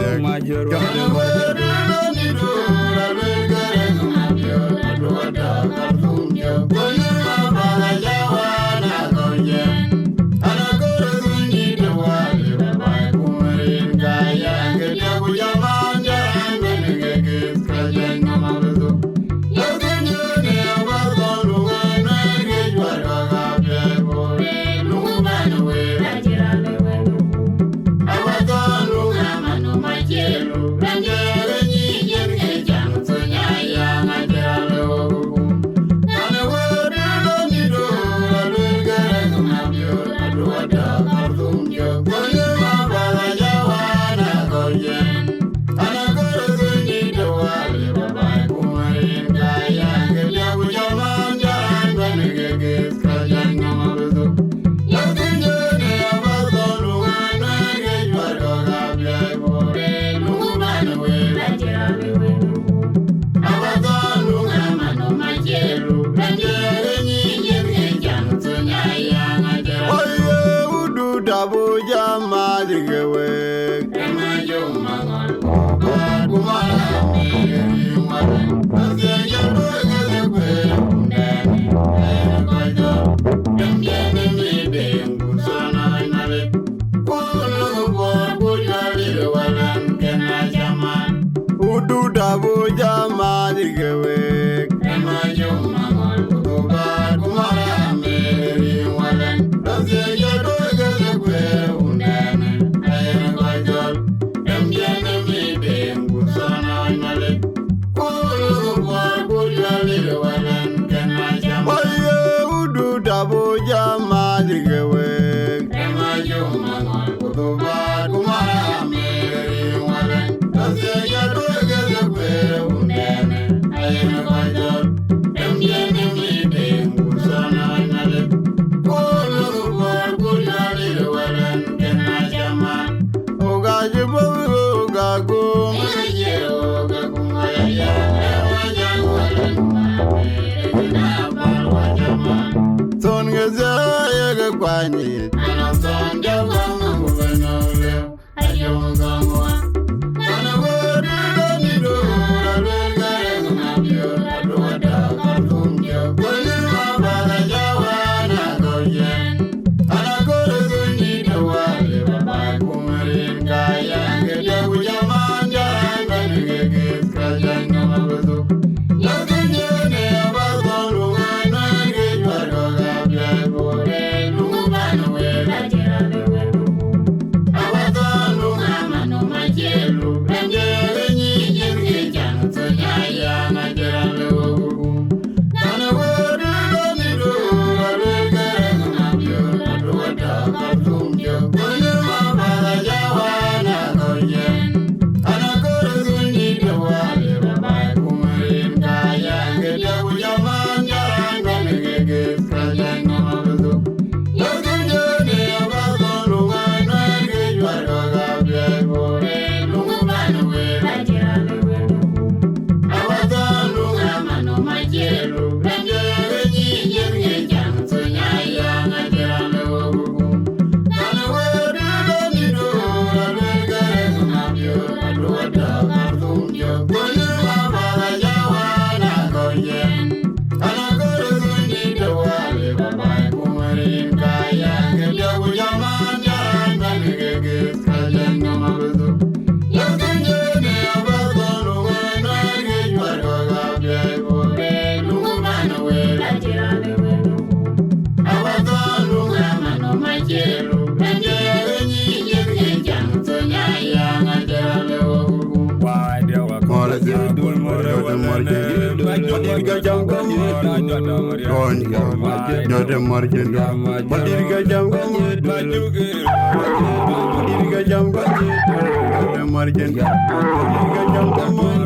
madir ga jam ga margin. Madiriga jam kamoy.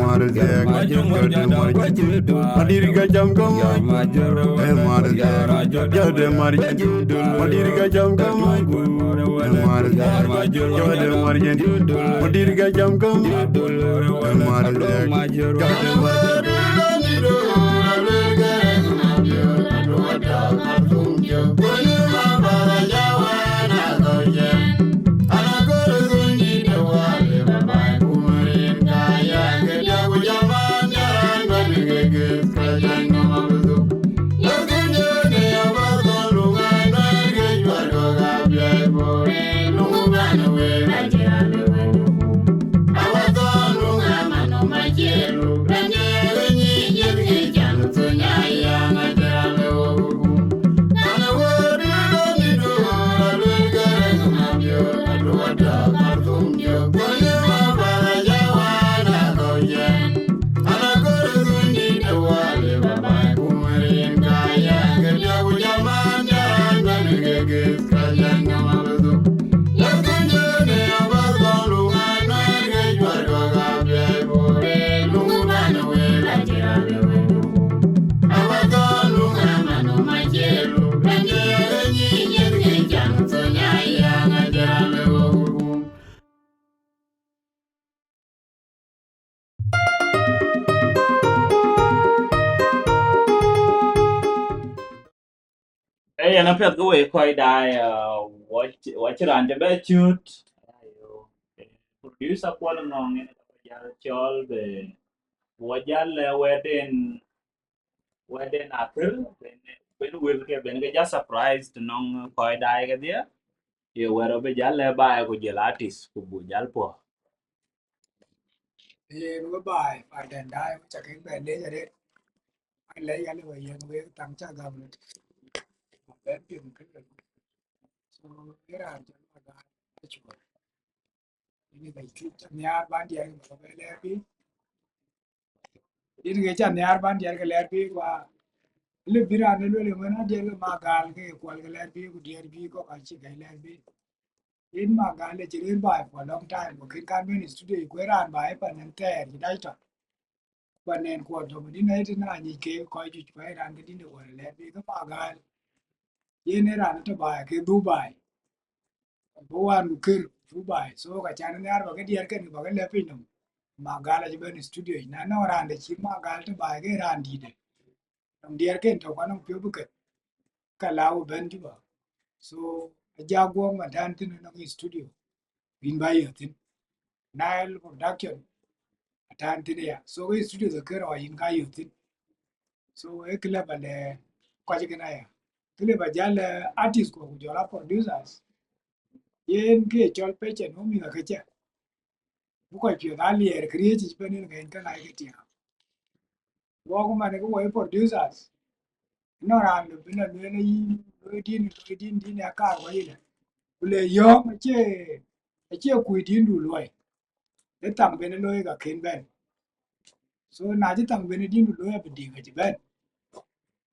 Marzek. Jode margin. Madiriga jam kamoy. Marzek. Jode margin. Madiriga jam kamoy. Marzek. Jode margin. Madiriga jam kamoy. Marzek. Jode margin. Ana pet go we koi dai watch ran the best shoot. Producer kwal ngong ni ya chol be wajal weden akir ben will ke ben ga surprise to nong koi dai ga dia ye wero be jal ba ko gelatis ku bu jal po. Ye nó bài bài đèn đai chắc cái bèn đấy rồi đấy. Anh lấy cái này về nó tăng cha gầm này. Bé tiền cái này. So cái là cho nó ra cái chuột. Ini bai chút nhà ban dia ko be le bi. Ini cái chân nhà ban dia cái le bi qua. Le bira ne le mana dia le magal ke ko cái le bi ku dia bi ko ka chi cái le bi. In magal le chỉ đến bài for long time ko kin kan ben studio ko ran bài pa nan te di dai to. Quan nên của tôi mình nói thế nào như kế coi chụp phải làm cái tin được gọi là vì các bạn gái yên này làm cho bài cái Dubai bố anh cứ Dubai số cả cha nó nhar vào cái điện cái vào cái lapin nó mà gái là chỉ bên studio nó làm để chỉ mà gái cho bài cái làm gì đấy đồng điện cái thằng quan ông phiếu bức cái lao bên chứ bảo so giờ guông mà đan tin nó cái studio bin bay ở tin Nile production đan tin ya so cái studio cái rồi in cái ở tin so e kila bale kwaje kana ya kile bajal artist ko jola producers yen ke chol peche no mi ga kecha bu ko pio dali er create benen ga kana ga tia wo ko mane ko we producers no ran do bina le ne yi do din ya ka wa yi le yo che ku din du loy le tam benen loy ga ken ben so na ji tam benen din du loy ba di ga ji ben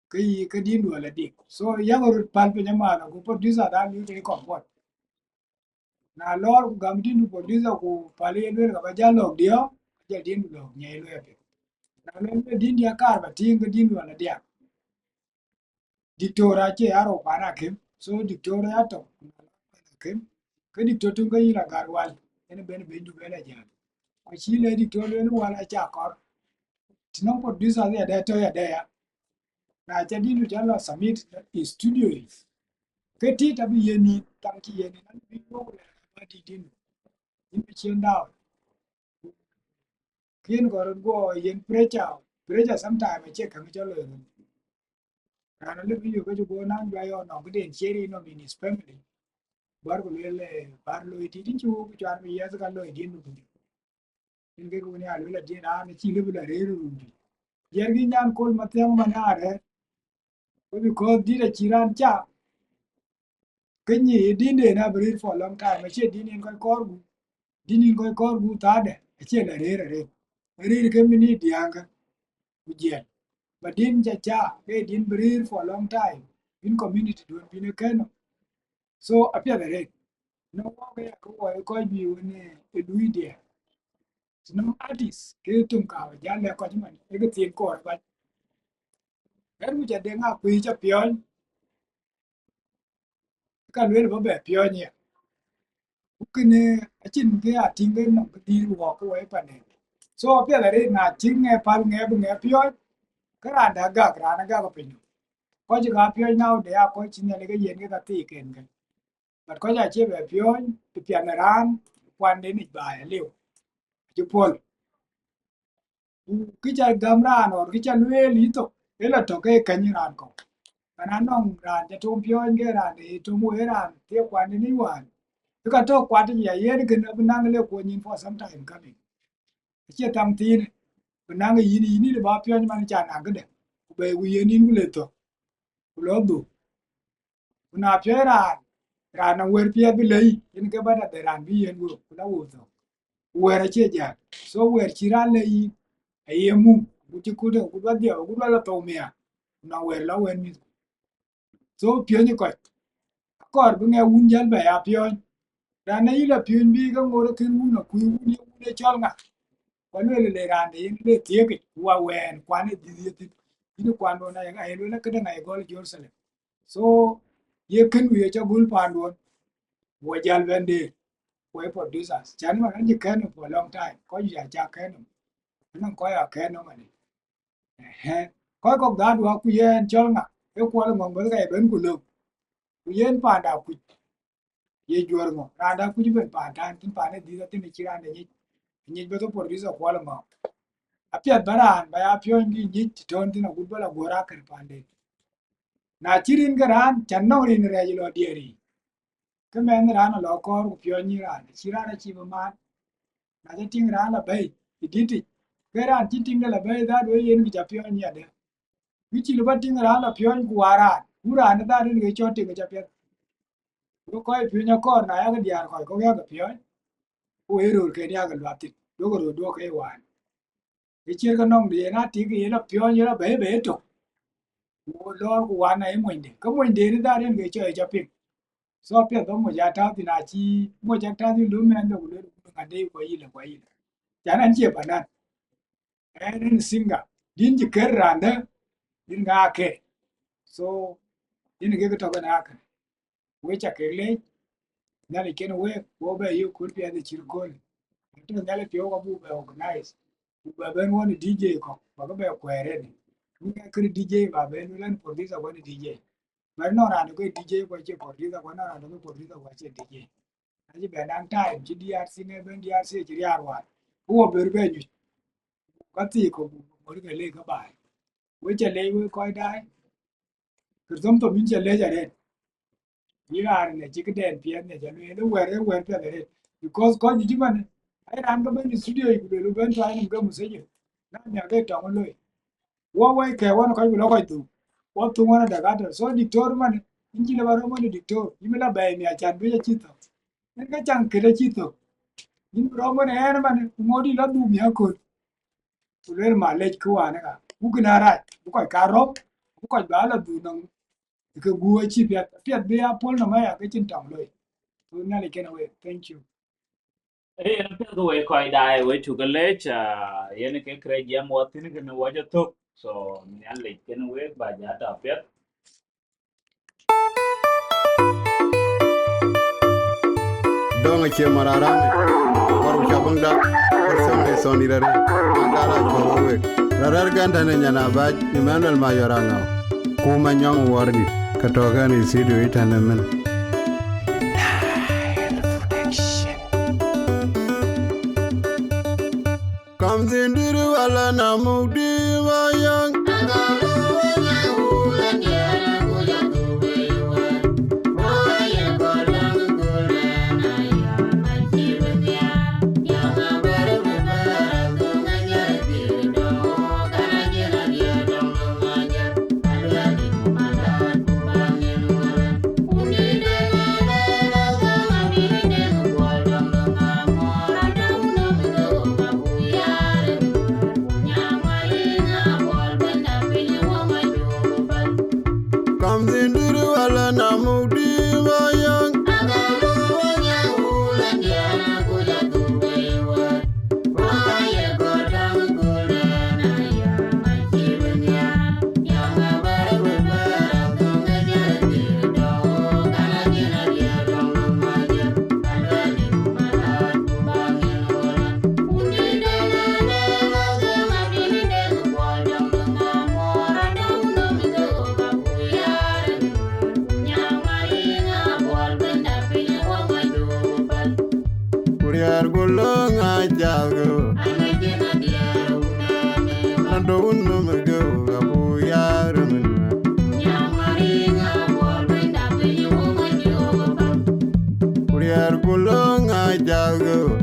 cái điên đùa là đi so yang ở pan pe nyama na ko producer da ni ke ko na lor gam điên đùa producer ko pale le ga ba ja lok dio ja điên đùa nhảy le pe na le điên dia kar ba tin cái điên đùa là dia dictora che aro para kem so dictora ya to kem cái dictor tung cái là garwal ene ben ben du bela ja ko chi le dictor le wala cha ko tinong producer ya da to ya da ya na cha điên đùa ja la submit studio cái tí ta bị yeni tăng ki yeni nan bi ko la ba di din in bi chen dao kien go yen precha sometime che kan cho le kana le bi yo ko go nan ba yo no den cheri no in his family bar ko le bar lo ti din chu ko chan bi ya ka lo din no in ge ko ni alu la din a ni chi le bi la re ru yer gi nan kol matyam manare ko bi ko di da chiran cha cái gì đi để na brir for long time mà chết đi nên coi cor gu ta để chết là re cái mini diang ka ujian mà din cha cái din brir for long time in community don bin ken so apia re no wa ga ko wa ko bi woni e lui dia no artist ke tum ka ja le ko man e ke tin ko ba er mu ja de nga ku ja pion ka le ba be pion ni ku ne a chin ke a tin ke no ke di wo ko wa pa ne so pe la re na chin nge pa nge bu nge pion ka ra da ga ra na ga ko pin ko ji ga pion now de a ko chin ne ke yen ke ka ti ken ke but ko ja che be pion pi pian ran kwan de ni ba liu ju pol cái cha gam ra nó cái cha lue lý tục thế là cho cái cảnh ran ko kana nong ran cha tum pyo cái ran thì tum mu ran tie kwan ni wan cái ka to kwan ni ya ye ni kan ban le ko nyin for some time coming che tam tin ban nang yi ni le ba pyo ni man cha na ga de be wi ye ni le to lo du na pyo ran na wer pye bi le yin cái ba da ran bi yen gu la wo to wer che ja so wer chi ran le yi ai mu guti kude gudwa dia gudwa la to mia na wer la wer mi so pio ni ko bu nge un jal ba ya pio da na ila pio bi ga ngoro kin un na ku un ni un de chol nga ko le ran de ni le tie ke wa wen kwa ne di di ni kwa no na ga ai le ka da ngai gol jerusalem so ye kin wi cha gul pa do wo jal ben de wo producers chan ma ni kan for long time ko ya cha kan no ko ya kan no ma có đá đua ku yen chol nga e ko la ngom ga ben ku lo ku yen pa da ku ye jor ngo ra da ku ben pa dan tin pa ne di da tin chi ran de ni be to por visa ko la ngo apia baran ba ya pyo ngi ni ton tin ku ba la gora kan pa de na chirin ga ran chan no rin re lo di ri ke men ran lo ko ku pyo ni ran chi ran chi ba ma naจะting ran la bai di ti ke ran chi ting la bai da do yen gi ja pyo ni ade wichi lo bating ra la pion guara gura na da ni cho ting cha pet ko ko pion ya ko na ya ga diar ko ya ga pion ko ero ke ya ga lati do ke wan e chi ga nong de na ti ge la pion ya be be to ko lo ko wan na e mo inde ko mo inde ni da ni cho cha pet so pet do mo ya ta ti na chi mo ja ta ti lu men do lu ga de ko yi la cha nan che pa na en singa din ji ker randa din ga ke so din ge to ga na we cha ke le na le ken we wo be yu kur pia de chir gol to na le pio ko bu be organize bu be ben won dj ko ba ko be kwere ni ni ka kri dj ba be no lan producer won dj ba no ra no ko dj ko che producer ko na ra no ko producer ko che dj a ji be nan time ji drc ne ben drc ji ya wa wo be be ni ka ti ko mo ke le ka ba we che le we ko dai cứ giống tôi mình chỉ lấy ra đây đi ra này chỉ cái đèn pian này cho nên nó quẹt pian này because có gì chứ mà ai làm cái bên studio của tôi bên trái nằm cái một cái gì nó nhà cái trọng luôn qua quay kéo nó coi nó coi tụ qua tụ nó đã gạt rồi so dictator mà mình chỉ là bảo nó dictator nhưng mà là bài này chẳng biết chi tụ nên cái chẳng cái chi tụ nhưng mà nó này nó mà ngồi đi là đủ nhiều cột rồi mà lấy cái quả này cả cũng cái nào ra cũng coi cà rốt cũng coi bán là đủ nông cái gua chi piat be apol na maya cái chân trọng rồi tôi nói là cái nào vậy thank you e na pe go e ko dai we tu ga le cha ye ne ke kre ya mo tin ke no wa ja to so nya le ke no we ba ja ta pe donga che mararane waru chabunda persone sonirare magala korowe rarar ganda ne nyana ba Emmanuel Mayoranga kuma nyang wardi katoga ni sido itane men kamzindiri wala na mudi wayang Kuriar gulong ajago. Nando unno mago abu yarman. Kuriar gulong ajago.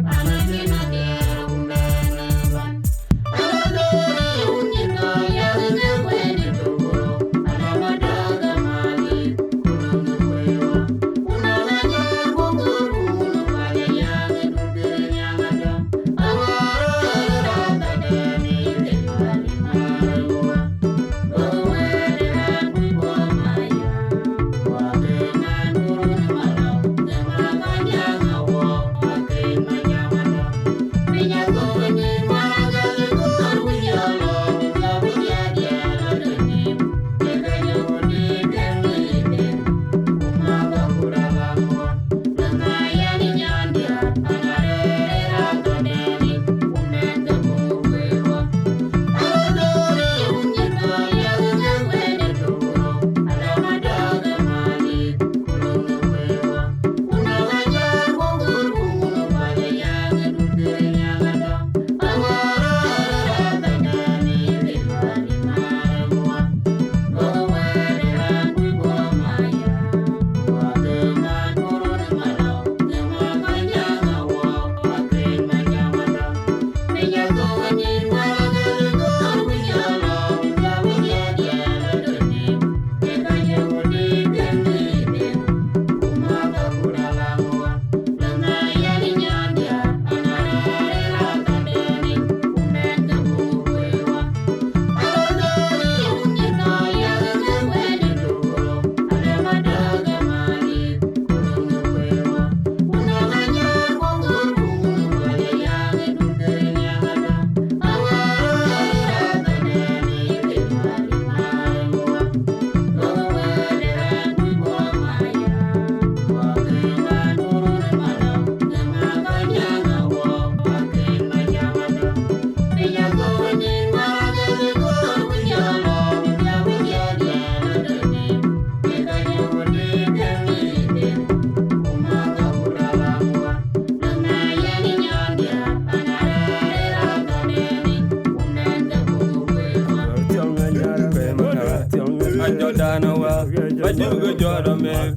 Bajuga Jordan man,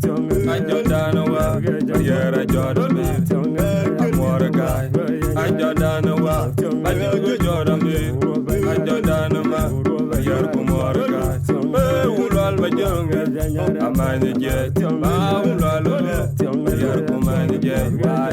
I Jordan wa, Yara Jordan man, I'm more guy. I Jordan wa, Bajuga Jordan man, I Jordan ma, Yarko more guy. Ulal Bajunga, I'm the jet, Ulal, Yarko man the jet.